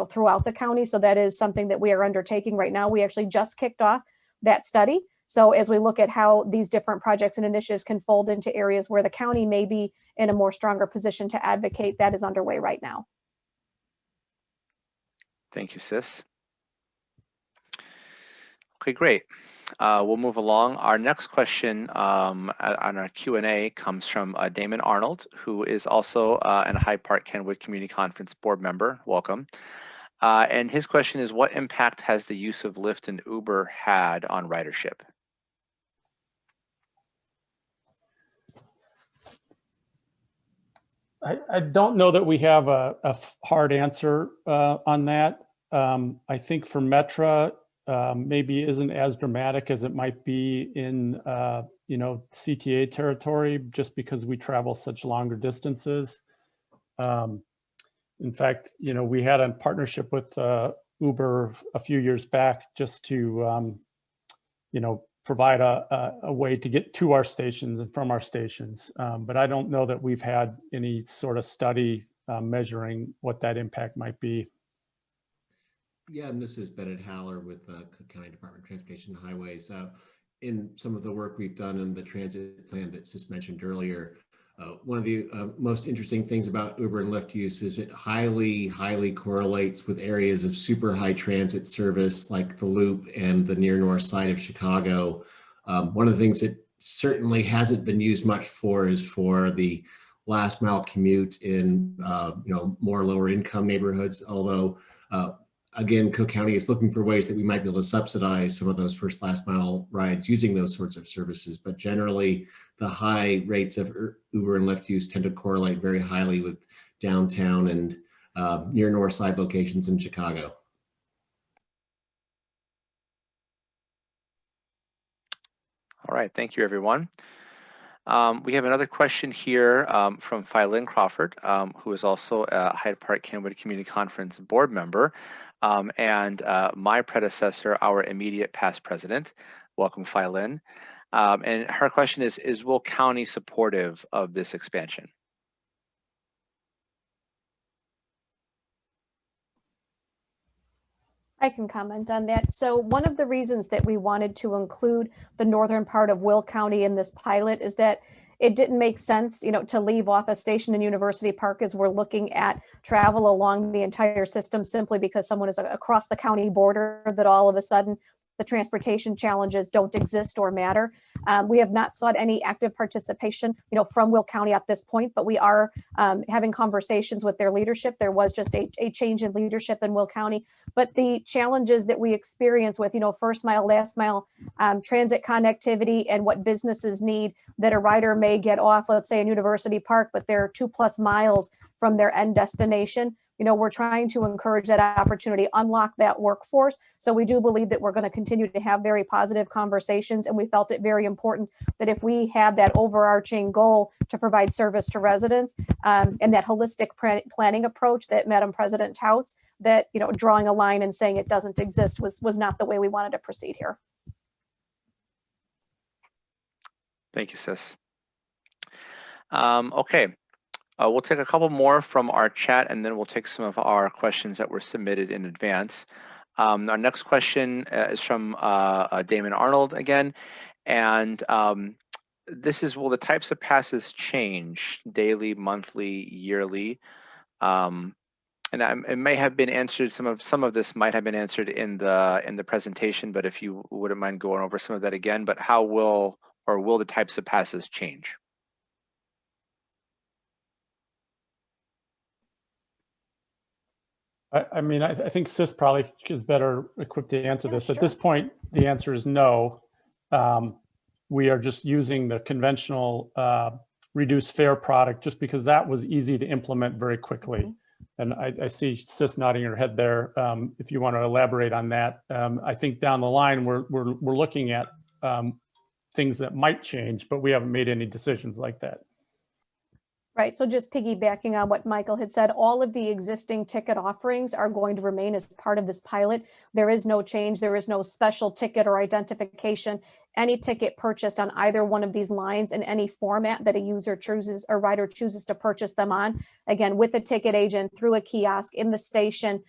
throughout the county. So that is something that we are undertaking right now. We actually just kicked off that study. So as we look at how these different projects and initiatives can fold into areas where the county may be in a more stronger position to advocate, that is underway right now. Thank you, Sis. Okay, great. We'll move along. Our next question on our Q&A comes from Damon Arnold, who is also a Hyde Park-Kenwood Community Conference board member. Welcome. And his question is, what impact has the use of Lyft and Uber had on ridership? I don't know that we have a hard answer on that. I think for Metra, maybe isn't as dramatic as it might be in CTA territory, just because we travel such longer distances. In fact, we had a partnership with Uber a few years back just to, provide a way to get to our stations and from our stations. But I don't know that we've had any sort of study measuring what that impact might be. Yeah, and this is Bennett Haller with the County Department of Transportation and Highways. In some of the work we've done in the transit plan that Sis mentioned earlier, one of the most interesting things about Uber and Lyft use is it highly correlates with areas of super high transit service like the Loop and the near north side of Chicago. One of the things that certainly hasn't been used much for is for the last mile commute in more lower income neighborhoods, although again, Cook County is looking for ways that we might be able to subsidize some of those first last mile rides using those sorts of services. But generally, the high rates of Uber and Lyft use tend to correlate very highly with downtown and near north side locations in Chicago. All right, thank you, everyone. We have another question here from Philyn Crawford, who is also a Hyde Park-Kenwood Community Conference board member and my predecessor, our immediate past president. Welcome, Philyn. And her question is Will County supportive of this expansion? I can comment on that. So one of the reasons that we wanted to include the northern part of Will County in this pilot is that it didn't make sense, to leave off a station in University Park as we're looking at travel along the entire system simply because someone is across the county border, that all of a sudden the transportation challenges don't exist or matter. We have not sought any active participation, from Will County at this point, but we are having conversations with their leadership. There was just a change in leadership in Will County, but the challenges that we experience with, first mile, last mile transit connectivity and what businesses need, that a rider may get off, let's say in University Park, but they're 2+ miles from their end destination. We're trying to encourage that opportunity, unlock that workforce. So we do believe that we're going to continue to have very positive conversations. And we felt it very important that if we have that overarching goal to provide service to residents and that holistic planning approach that Madam President touts, that, drawing a line and saying it doesn't exist was not the way we wanted to proceed here. Thank you, Sis. Okay. We'll take a couple more from our chat, and then we'll take some of our questions that were submitted in advance. Our next question is from Damon Arnold again, and this is, will the types of passes change daily, monthly, yearly? And it may have been answered. Some of this might have been answered in the presentation, but if you wouldn't mind going over some of that again. But how will the types of passes change? I think Sis probably is better equipped to answer this. Sure. At this point, the answer is no. We are just using the conventional reduced fare product just because that was easy to implement very quickly. Mm-hmm. And I see Sis nodding her head there. If you want to elaborate on that, I think down the line we're looking at things that might change, but we haven't made any decisions like that. Right. So just piggybacking on what Michael had said, all of the existing ticket offerings are going to remain as part of this pilot. There is no change. There is no special ticket or identification. Any ticket purchased on either one of these lines in any format that a user chooses or rider chooses to purchase them on, again, with a ticket agent, through a kiosk, in the station,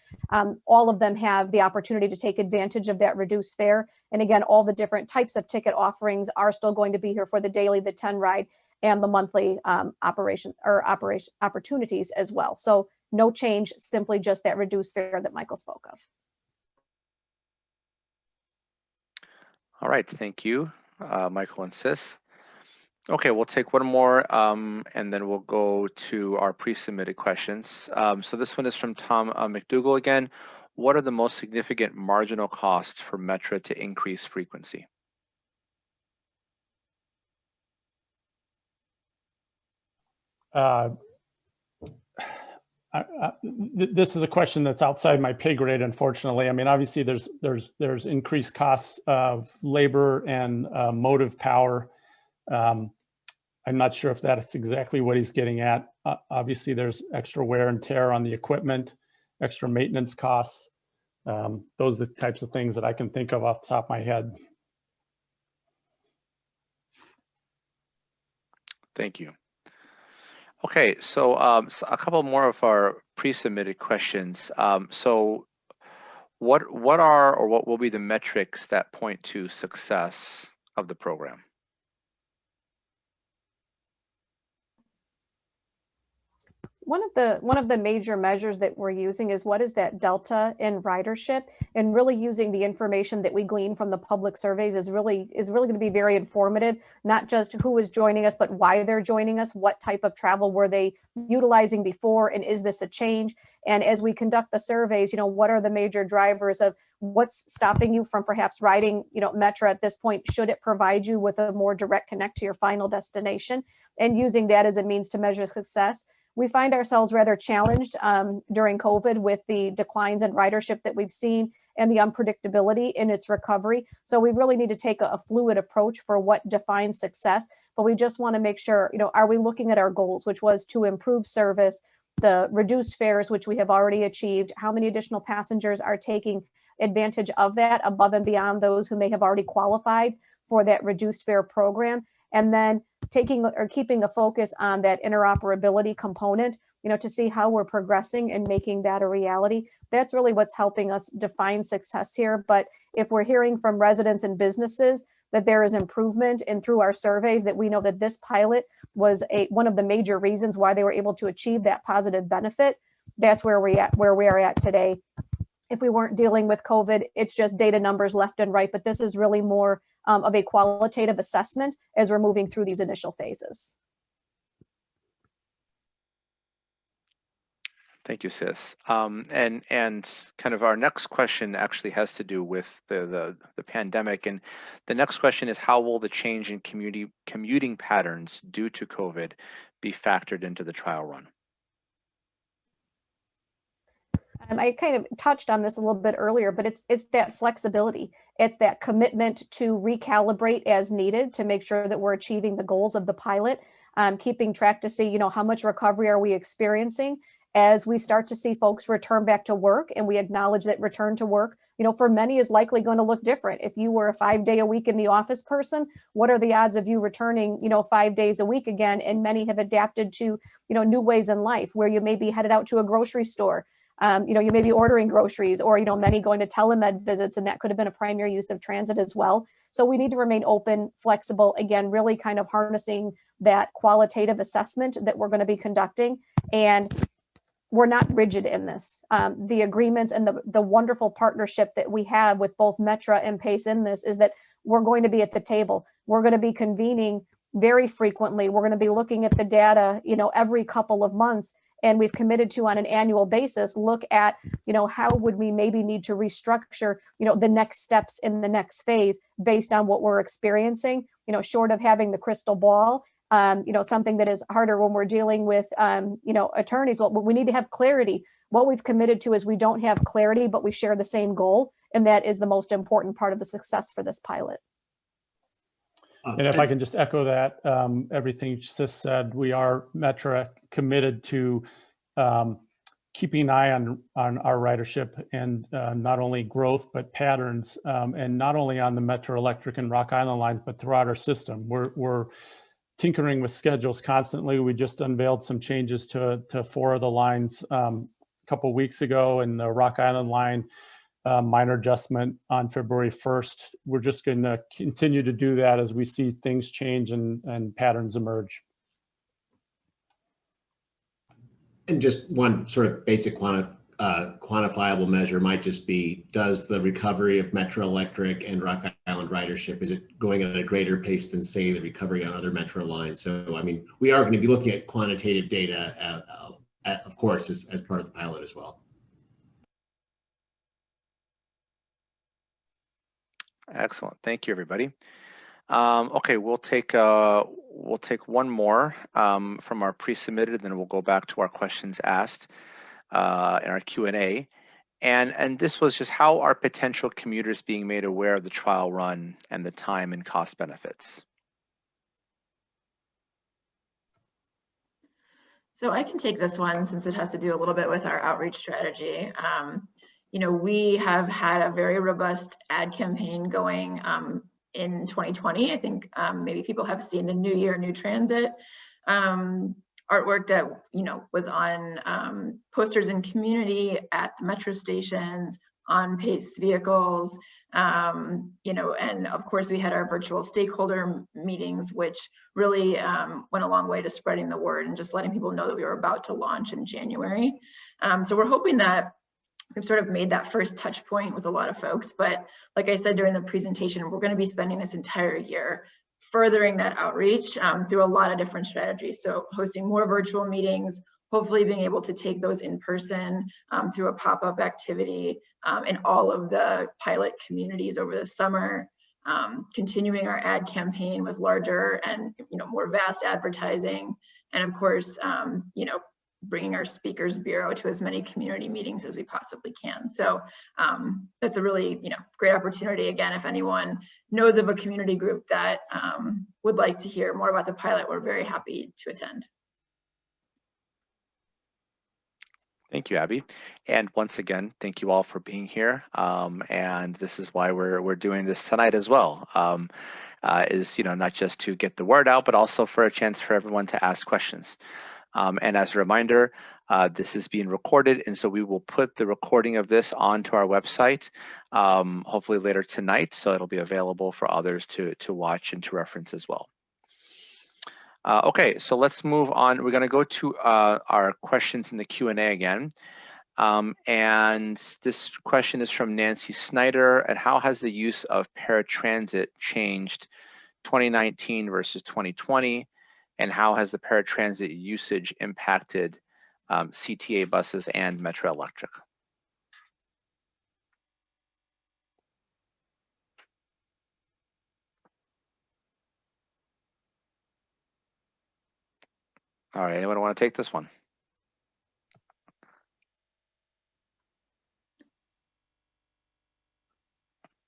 all of them have the opportunity to take advantage of that reduced fare. And again, all the different types of ticket offerings are still going to be here for the daily, the 10 ride, and the monthly opportunities as well. So no change, simply just that reduced fare that Michael spoke of. All right, thank you, Michael and Sis. Okay, we'll take one more and then we'll go to our pre-submitted questions. So this one is from Tom McDougall again. What are the most significant marginal costs for Metra to increase frequency? This is a question that's outside my pay grade, unfortunately. I mean, obviously there's increased costs of labor and motive power. I'm not sure if that's exactly what he's getting at. Obviously there's extra wear and tear on the equipment, extra maintenance costs. Those are the types of things that I can think of off the top of my head. Thank you. Okay, so a couple more of our pre-submitted questions. So what are or what will be the metrics that point to success of the program? One of the major measures that we're using is what is that delta in ridership, and really using the information that we glean from the public surveys is really going to be very informative, not just who is joining us, but why they're joining us, what type of travel were they utilizing before, and is this a change? And as we conduct the surveys, what are the major drivers of what's stopping you from perhaps riding, Metra at this point? Should it provide you with a more direct connect to your final destination? And using that as a means to measure success. We find ourselves rather challenged during COVID with the declines in ridership that we've seen and the unpredictability in its recovery. So we really need to take a fluid approach for what defines success. But we just want to make sure, are we looking at our goals, which was to improve service, the reduced fares, which we have already achieved, how many additional passengers are taking advantage of that above and beyond those who may have already qualified for that reduced fare program, and then taking or keeping a focus on that interoperability component, to see how we're progressing and making that a reality. That's really what's helping us define success here. But if we're hearing from residents and businesses that there is improvement, and through our surveys that we know that this pilot was one of the major reasons why they were able to achieve that positive benefit, that's where we are at today. If we weren't dealing with COVID, it's just data numbers left and right, but this is really more of a qualitative assessment as we're moving through these initial phases. Thank you, Sis. And kind of our next question actually has to do with the pandemic. And the next question is, how will the change in commuting patterns due to COVID be factored into the trial run? I kind of touched on this a little bit earlier, but it's that flexibility. It's that commitment to recalibrate as needed to make sure that we're achieving the goals of the pilot, keeping track to see, how much recovery are we experiencing as we start to see folks return back to work. And we acknowledge that return to work, for many is likely going to look different. If you were a 5-day-a-week in the office person, what are the odds of you returning, 5 days a week again? And many have adapted to, new ways in life where you may be headed out to a grocery store. You may be ordering groceries, or, many going to telemed visits, and that could have been a primary use of transit as well. So we need to remain open, flexible, again, really kind of harnessing that qualitative assessment that we're going to be conducting. And we're not rigid in this. The agreements and the wonderful partnership that we have with both Metra and PACE in this is that we're going to be at the table. We're going to be convening very frequently. We're going to be looking at the data, every couple of months. And we've committed to, on an annual basis, look at, how would we maybe need to restructure, the next steps in the next phase based on what we're experiencing, short of having the crystal ball, something that is harder when we're dealing with, attorneys. Well, we need to have clarity. What we've committed to is we don't have clarity, but we share the same goal. And that is the most important part of the success for this pilot. And if I can just echo that, everything Sis said, we are Metra committed to keeping an eye on our ridership and not only growth, but patterns, and not only on the Metra Electric and Rock Island lines, but throughout our system. We're tinkering with schedules constantly. We just unveiled some changes to 4 of the lines a couple weeks ago, and the Rock Island line, minor adjustment on February 1st. We're just going to continue to do that as we see things change and patterns emerge. And just one sort of basic quantifiable measure might just be, does the recovery of Metra Electric and Rock Island ridership, is it going at a greater pace than, say, the recovery on other Metra lines? So, I mean, we are going to be looking at quantitative data, of course, as part of the pilot as well. Excellent. Thank you, everybody. Okay, we'll take one more from our pre-submitted, and then we'll go back to our questions asked in our Q&A. And this was just, how are potential commuters being made aware of the trial run and the time and cost benefits? So I can take this one since it has to do a little bit with our outreach strategy. We have had a very robust ad campaign going in 2020. I think maybe people have seen the New Year, New Transit artwork that, was on posters in community, at the metro stations, on PACE vehicles. You know, and of course we had our virtual stakeholder meetings, which really went a long way to spreading the word and just letting people know that we were about to launch in January. So we're hoping that we've sort of made that first touch point with a lot of folks, but like I said during the presentation, we're going to be spending this entire year furthering that outreach through a lot of different strategies. So hosting more virtual meetings, hopefully being able to take those in person through a pop-up activity in all of the pilot communities over the summer, continuing our ad campaign with larger and more vast advertising, and of course, bringing our speakers bureau to as many community meetings as we possibly can. So that's a really great opportunity. Again, if anyone knows of a community group that would like to hear more about the pilot, we're very happy to attend. Thank you, Abby. And once again, thank you all for being here. And this is why we're doing this tonight as well. Is not just to get the word out, but also for a chance for everyone to ask questions. And as a reminder, this is being recorded, and so we will put the recording of this onto our website, hopefully later tonight, so it'll be available for others to watch and to reference as well. Okay, so let's move on. We're going to go to our questions in the Q&A again. And this question is from Nancy Snyder. And how has the use of paratransit changed 2019 versus 2020? And how has the paratransit usage impacted CTA buses and Metra Electric? All right, anyone want to take this one?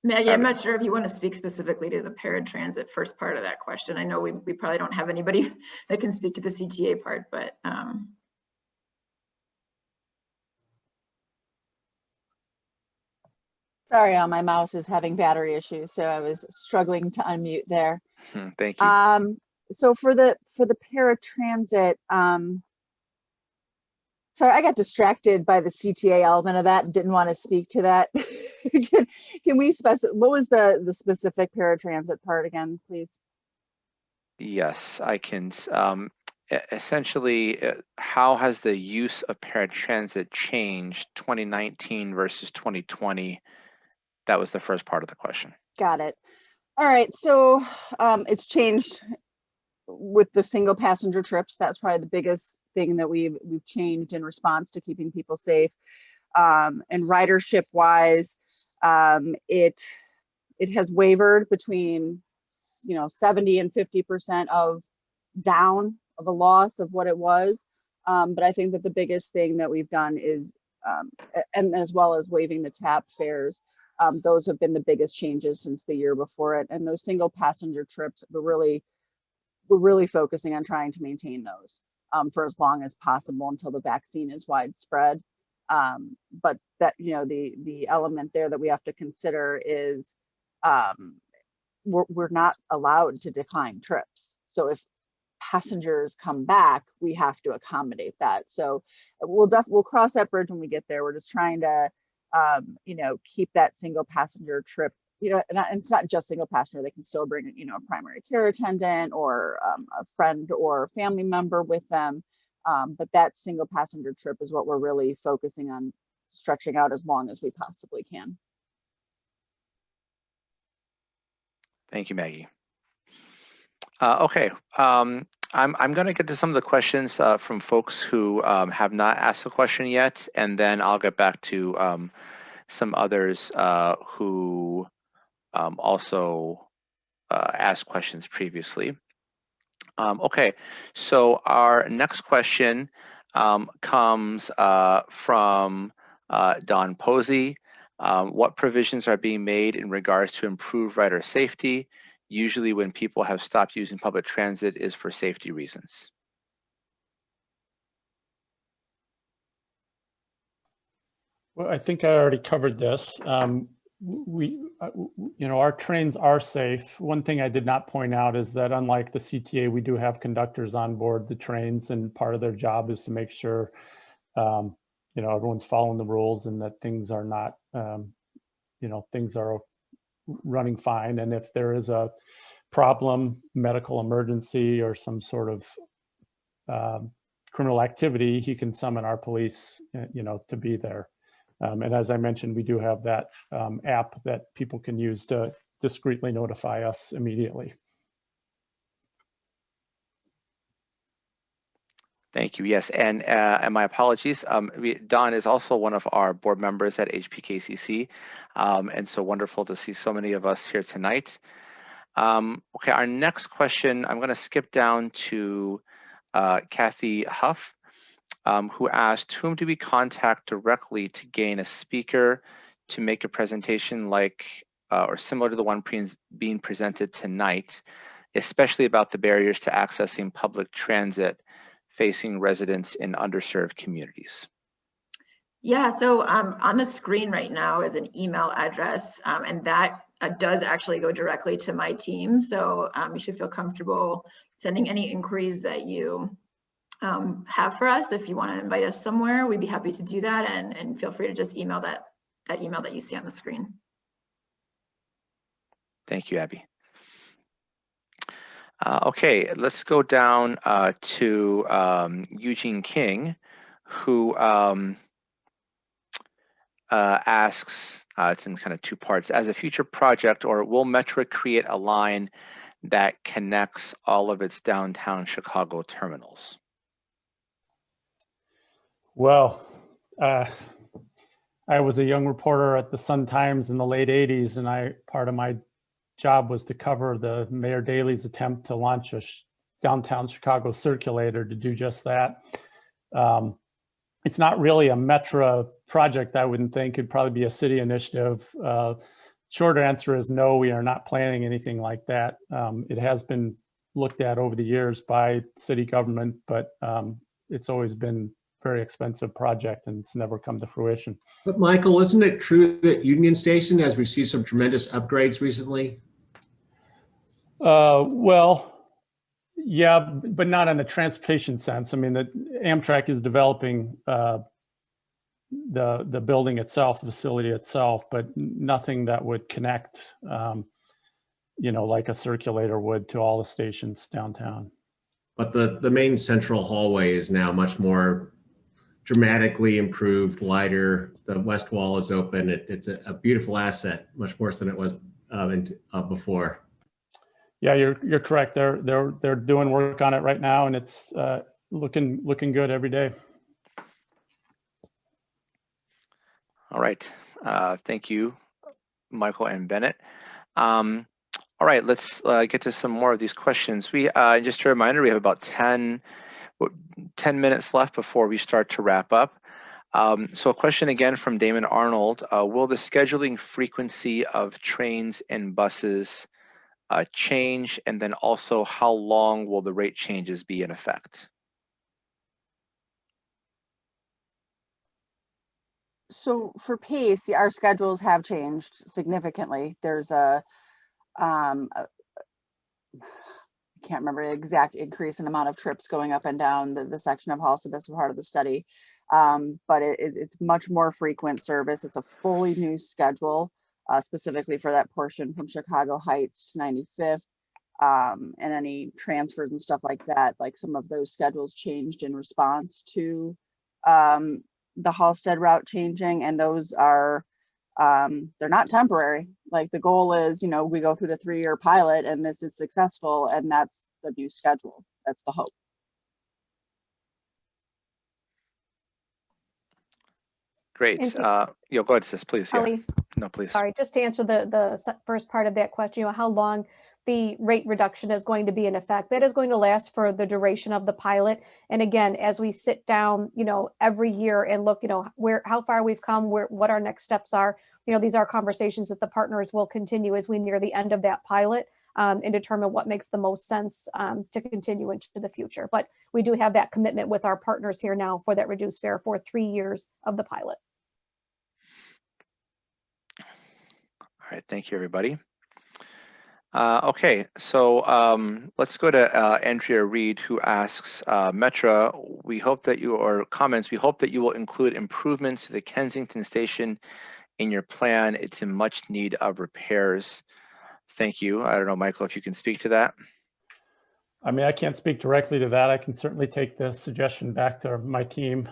Maggie, I'm not sure if you want to speak specifically to the paratransit first part of that question. I know we probably don't have anybody that can speak to the CTA part, but Sorry, my mouse is having battery issues, so I was struggling to unmute there. Thank you. So for the paratransit, sorry, I got distracted by the CTA element of that and didn't want to speak to that. Can we specify, what was the specific paratransit part again, please? Yes, I can. Essentially, how has the use of paratransit changed 2019 versus 2020? That was the first part of the question. Got it. All right, so it's changed with the single passenger trips. That's probably the biggest thing that we've changed in response to keeping people safe. And ridership wise, it has wavered between 70 and 50% of down of a loss of what it was. But I think that the biggest thing that we've done is, and as well as waiving the TAP fares, those have been the biggest changes since the year before it. And those single passenger trips, we're really focusing on trying to maintain those for as long as possible until the vaccine is widespread. But that, the element there that we have to consider is we're not allowed to decline trips. So if passengers come back, we have to accommodate that. So we'll cross that bridge when we get there. We're just trying to keep that single passenger trip, and it's not just single passenger. They can still bring a primary care attendant or a friend or family member with them. But that single passenger trip is what we're really focusing on stretching out as long as we possibly can. Thank you, Maggie. Okay, I'm going to get to some of the questions from folks who have not asked a question yet, and then I'll get back to some others who also asked questions previously. Okay, so our next question comes from Don Posey. What provisions are being made in regards to improve rider safety? Usually when people have stopped using public transit is for safety reasons. Well, I think I already covered this. Our trains are safe. One thing I did not point out is that unlike the CTA, we do have conductors on board the trains, and part of their job is to make sure, everyone's following the rules and that things are not you know, things are running fine. And if there is a problem, medical emergency, or some sort of criminal activity, he can summon our police, you know, to be there. And as I mentioned, we do have that app that people can use to discreetly notify us immediately. Thank you. Yes, and my apologies. Don is also one of our board members at HPKCC, and so wonderful to see so many of us here tonight. Okay, our next question, I'm going to skip down to Kathy Huff, who asked, whom do we contact directly to gain a speaker to make a presentation like or similar to the one being presented tonight, especially about the barriers to accessing public transit facing residents in underserved communities? Yeah, so on the screen right now is an email address, and that does actually go directly to my team. So you should feel comfortable sending any inquiries that you have for us. If you want to invite us somewhere, we'd be happy to do that, and feel free to just email that email that you see on the screen. Thank you, Abby. Okay, let's go down to Eugene King, who asks, it's in kind of two parts, as a future project, or will Metra create a line that connects all of its downtown Chicago terminals? Well, I was a young reporter at the Sun-Times in the late 80s, and part of my job was to cover the Mayor Daley's attempt to launch a downtown Chicago circulator to do just that. It's not really a Metra project, I wouldn't think. It'd probably be a city initiative. Short answer is no, we are not planning anything like that. It has been looked at over the years by city government, but it's always been a very expensive project and it's never come to fruition. But Michael, isn't it true that Union Station has received some tremendous upgrades recently? Well, yeah, but not in a transportation sense. I mean, the Amtrak is developing the building itself, the facility itself, but nothing that would connect, you know, like a circulator would to all the stations downtown. But the main central hallway is now much more dramatically improved, lighter. The west wall is open. It's a beautiful asset, much worse than it was before. Yeah, you're correct. They're doing work on it right now, and it's looking good every day. All right, thank you, Michael and Bennett. All right, let's get to some more of these questions. We just a reminder, we have about 10 minutes left before we start to wrap up. So a question again from Damon Arnold: will the scheduling frequency of trains and buses change, and then also how long will the rate changes be in effect? So for PACE, our schedules have changed significantly. There's I can't remember the exact increase in amount of trips going up and down the section of Hall, so that's part of the study. But it's much more frequent service. It's a fully new schedule, specifically for that portion from Chicago Heights, 95th, and any transfers and stuff like that. Like some of those schedules changed in response to the Halstead route changing, and those are they're not temporary. Like the goal is, you know, we go through the 3-year pilot and this is successful, and that's the new schedule. That's the hope. Great. Go ahead, sis, please. Yeah. Ellie, No, please. sorry, just to answer the first part of that question, you know, how long the rate reduction is going to be in effect. That is going to last for the duration of the pilot. And again, as we sit down, you know, every year and look, you know, how far we've come, what our next steps are, you know, these are conversations that the partners will continue as we near the end of that pilot, and determine what makes the most sense to continue into the future. But we do have that commitment with our partners here now for that reduced fare for 3 years of the pilot. All right, thank you, everybody. Okay, so let's go to Andrea Reed, who asks, Metra, we hope that you will include improvements to the Kensington Station in your plan. It's in much need of repairs. Thank you. I don't know, Michael, if you can speak to that. I mean, I can't speak directly to that. I can certainly take the suggestion back to my team.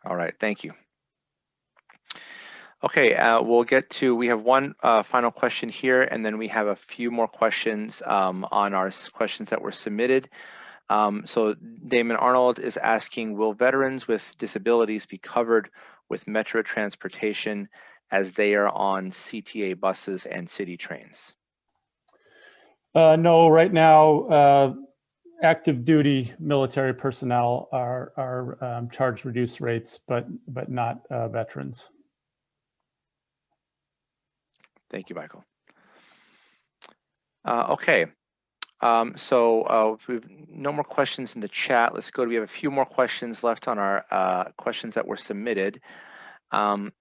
All right, thank you. Okay, we have one final question here, and then we have a few more questions on our questions that were submitted. So Damon Arnold is asking, will veterans with disabilities be covered with Metro transportation as they are on CTA buses and city trains? No, right now, active duty military personnel are charged reduced rates, but not veterans. Thank you, Michael. Okay, so we've no more questions in the chat. Let's go to, we have a few more questions left on our questions that were submitted. And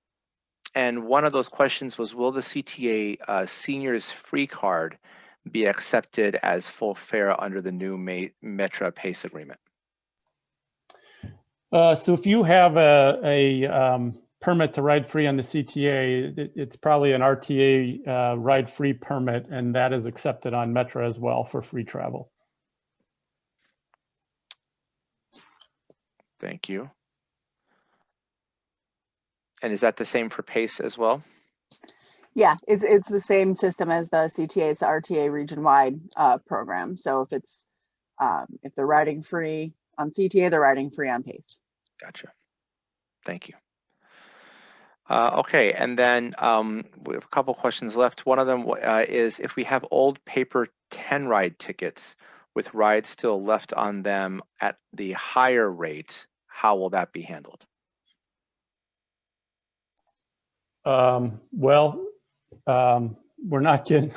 one of those questions was, will the CTA seniors free card be accepted as full fare under the new Metra PACE agreement? So if you have a permit to ride free on the CTA, it's probably an RTA ride free permit, and that is accepted on Metra as well for free travel. Thank you. And is that the same for PACE as well? Yeah, it's the same system as the CTA. It's the RTA region-wide program. So if they're riding free on CTA, they're riding free on PACE. Gotcha. Thank you. Okay, and then we have a couple questions left. One of them is, if we have old paper 10 ride tickets with rides still left on them at the higher rate, how will that be handled? We're not getting,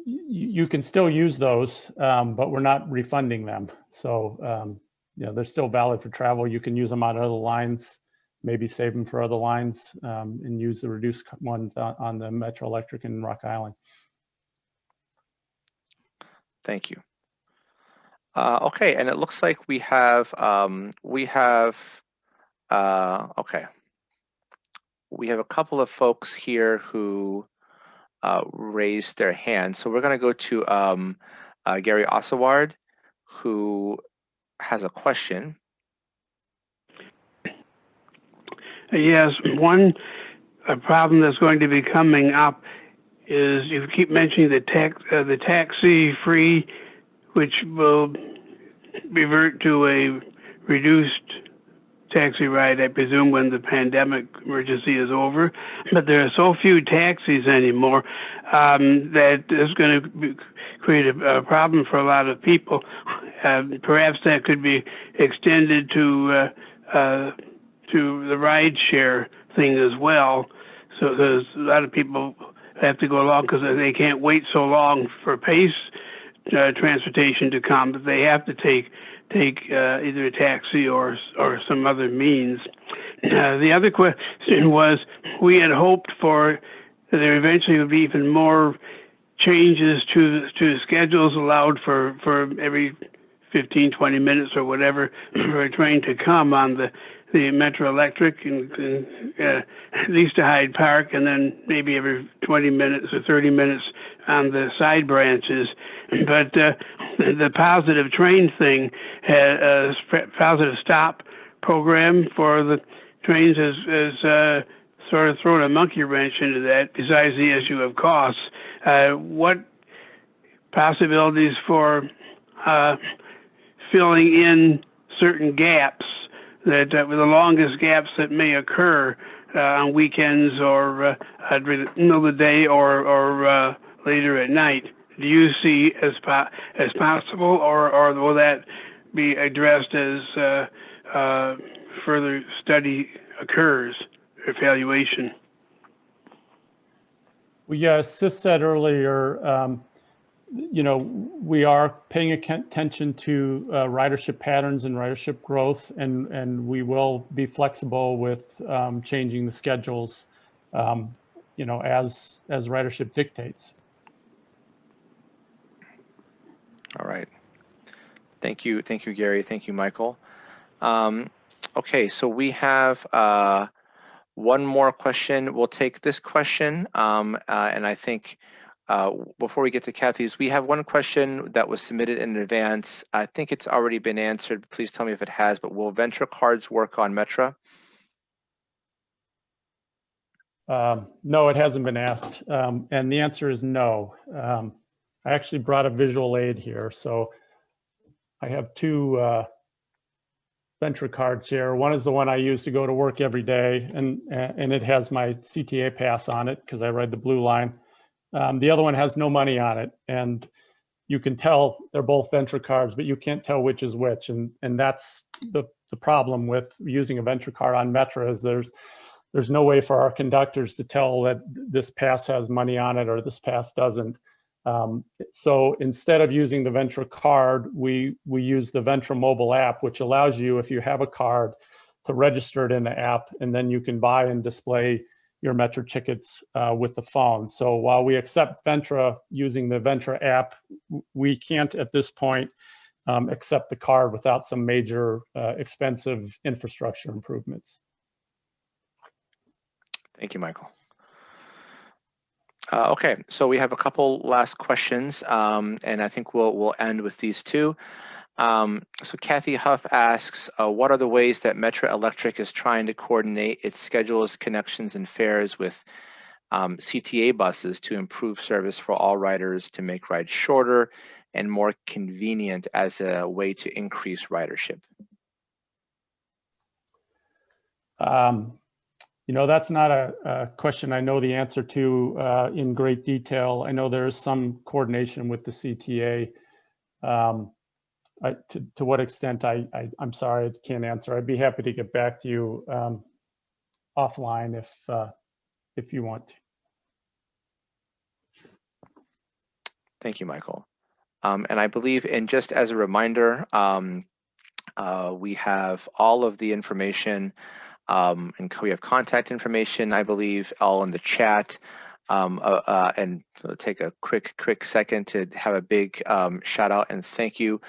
you can still use those, but we're not refunding them. So, they're still valid for travel. You can use them on other lines, maybe save them for other lines, and use the reduced ones on the Metro Electric in Rock Island. Thank you. Okay, and it looks like we have a couple of folks here who raised their hand. So we're going to go to Gary Osaward, who has a question. Yes, one problem that's going to be coming up is you keep mentioning the taxi free, which will revert to a reduced taxi ride, I presume, when the pandemic emergency is over. But there are so few taxis anymore that is going to create a problem for a lot of people. Perhaps that could be extended to the ride share thing as well. So there's a lot of people have to go along because they can't wait so long for PACE transportation to come, but they have to take either a taxi or some other means. The other question was, we had hoped for that there eventually would be even more changes to the schedules allowed for every 15, 20 minutes or whatever for a train to come on the Metro Electric, and at least to Hyde Park, and then maybe every 20 minutes or 30 minutes on the side branches. But the positive train thing, positive stop program for the trains has sort of thrown a monkey wrench into that, besides the issue of costs. What possibilities for filling in certain gaps that the longest gaps that may occur on weekends or during the middle of the day or later at night? Do you see as possible, or will that be addressed as further study occurs, evaluation? Well, yeah, as Sis said earlier, we are paying attention to ridership patterns and ridership growth, and we will be flexible with changing the schedules, as ridership dictates. All right. Thank you, Gary. Thank you, Michael. Okay, so we have one more question. We'll take this question, and I think before we get to Kathy's, we have one question that was submitted in advance. I think it's already been answered. Please tell me if it has, but will Venture cards work on Metra? No, it hasn't been asked. And the answer is no. I actually brought a visual aid here. So I have two Venture cards here. One is the one I use to go to work every day, and it has my CTA pass on it because I ride the blue line. The other one has no money on it, and you can tell they're both Venture cards, but you can't tell which is which, and that's the problem with using a Venture card on Metra is there's no way for our conductors to tell that this pass has money on it or this pass doesn't. So instead of using the Venture card, we use the Venture mobile app, which allows you, if you have a card, to register it in the app, and then you can buy and display your Metra tickets with the phone. So while we accept Ventra using the Ventra app, we can't at this point accept the card without some major expensive infrastructure improvements. Thank you, Michael. Okay, so we have a couple last questions, and I think we'll end with these two. So Kathy Huff asks, what are the ways that Metra Electric is trying to coordinate its schedules, connections, and fares with CTA buses to improve service for all riders, to make rides shorter and more convenient as a way to increase ridership? You know, that's not a question I know the answer to in great detail. I know there is some coordination with the CTA. To what extent, I'm sorry, I can't answer. I'd be happy to get back to you offline if you want to. Thank you, Michael. And I believe, and just as a reminder, we have all of the information, and we have contact information, I believe, all in the chat. And take a quick second to have a big shout out and thank you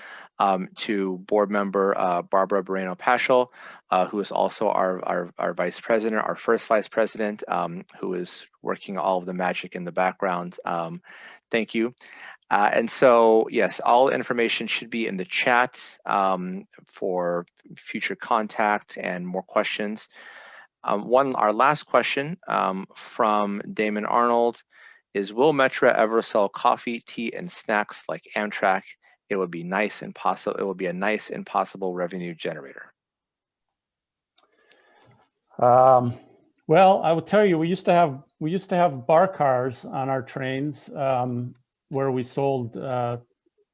to board member Barbara Moreno-Paschal, who is also our vice president, our first vice president, who is working all of the magic in the background. Thank you. And so, yes, all information should be in the chat for future contact and more questions. Our last question from Damon Arnold is, will Metra ever sell coffee, tea, and snacks like Amtrak? It would be nice and possible. It would be a nice and possible revenue generator. Well, I will tell you, we used to have bar cars on our trains where we sold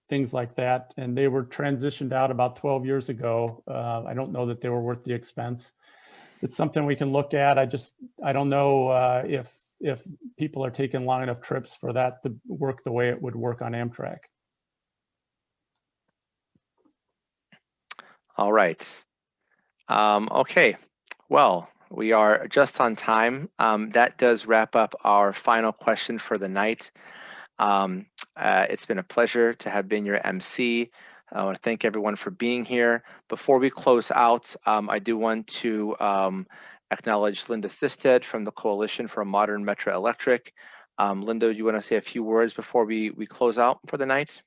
things like that, and they were transitioned out about 12 years ago. I don't know that they were worth the expense. It's something we can look at. I don't know if people are taking long enough trips for that to work the way it would work on Amtrak. All right. Okay. Well, we are just on time. That does wrap up our final question for the night. It's been a pleasure to have been your MC. I want to thank everyone for being here. Before we close out, I do want to acknowledge Linda Thisted from the Coalition for a Modern Metra Electric. Linda, do you want to say a few words before we close out for the night?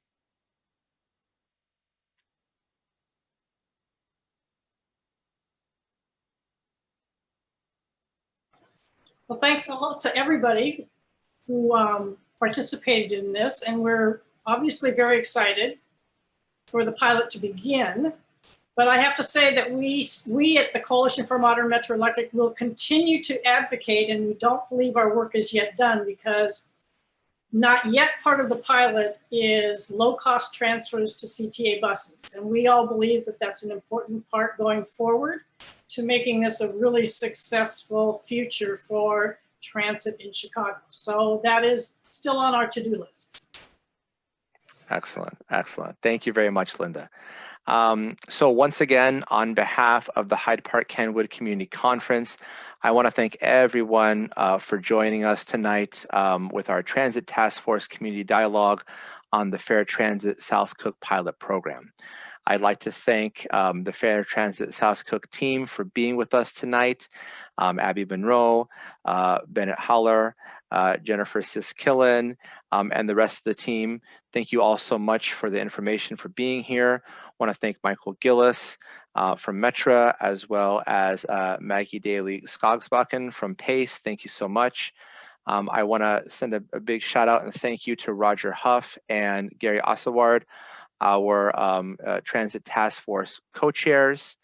Well, thanks a lot to everybody who participated in this, and we're obviously very excited for the pilot to begin. But I have to say that we at the Coalition for Modern Metra Electric will continue to advocate, and we don't believe our work is yet done, because not yet part of the pilot is low-cost transfers to CTA buses. And we all believe that that's an important part going forward to making this a really successful future for transit in Chicago. So that is still on our to-do list. Excellent, excellent. Thank you very much, Linda. So once again, on behalf of the Hyde Park-Kenwood Community Conference, I want to thank everyone for joining us tonight with our Transit Task Force Community Dialogue on the Fair Transit South Cook pilot program. I'd like to thank the Fair Transit South Cook team for being with us tonight. Abby Monroe, Bennett Holler, Jennifer Siskillen, and the rest of the team. Thank you all so much for the information, for being here. I want to thank Michael Gillis from Metra, as well as Maggie Daly Skogsbakken from PACE. Thank you so much. I want to send a big shout out and thank you to Roger Huff and Gary Osaward, our Transit Task Force co-chairs.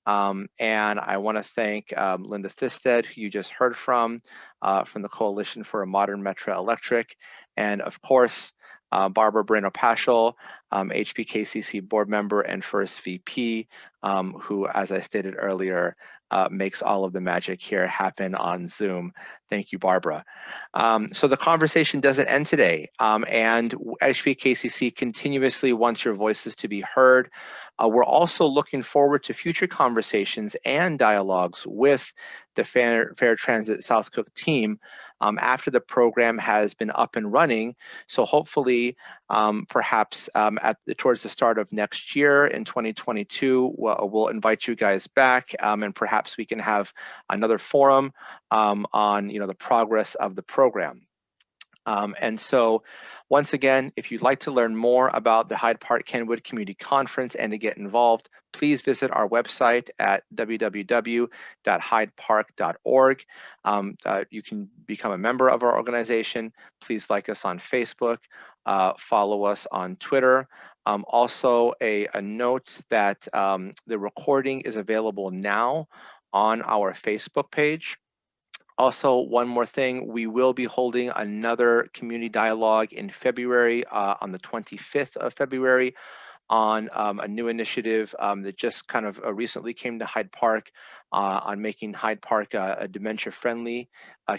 And I want to thank Linda Thisted, who you just heard from the Coalition for a Modern Metra Electric, and of course, Barbara Brano-Paschal, HPKCC board member and first VP, who, as I stated earlier, makes all of the magic here happen on Zoom. Thank you, Barbara. So the conversation doesn't end today, and HPKCC continuously wants your voices to be heard. We're also looking forward to future conversations and dialogues with the Fair Transit South Cook team after the program has been up and running. So hopefully, perhaps towards the start of next year in 2022, we'll invite you guys back, and perhaps we can have another forum on the progress of the program. And so once again, if you'd like to learn more about the Hyde Park-Kenwood Community Conference and to get involved, please visit our website at www.hydepark.org. You can become a member of our organization. Please like us on Facebook, follow us on Twitter. Also, a note that the recording is available now on our Facebook page. Also, one more thing, we will be holding another community dialogue in February, on the 25th of February, on a new initiative that just kind of recently came to Hyde Park, on making Hyde Park a dementia-friendly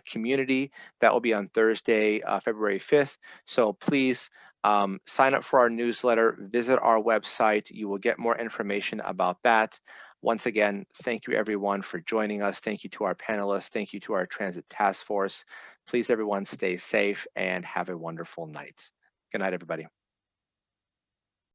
community. That will be on Thursday, February 5th. So please sign up for our newsletter, visit our website. You will get more information about that. Once again, thank you everyone for joining us. Thank you to our panelists. Thank you to our Transit Task Force. Please everyone stay safe and have a wonderful night. Good night, everybody.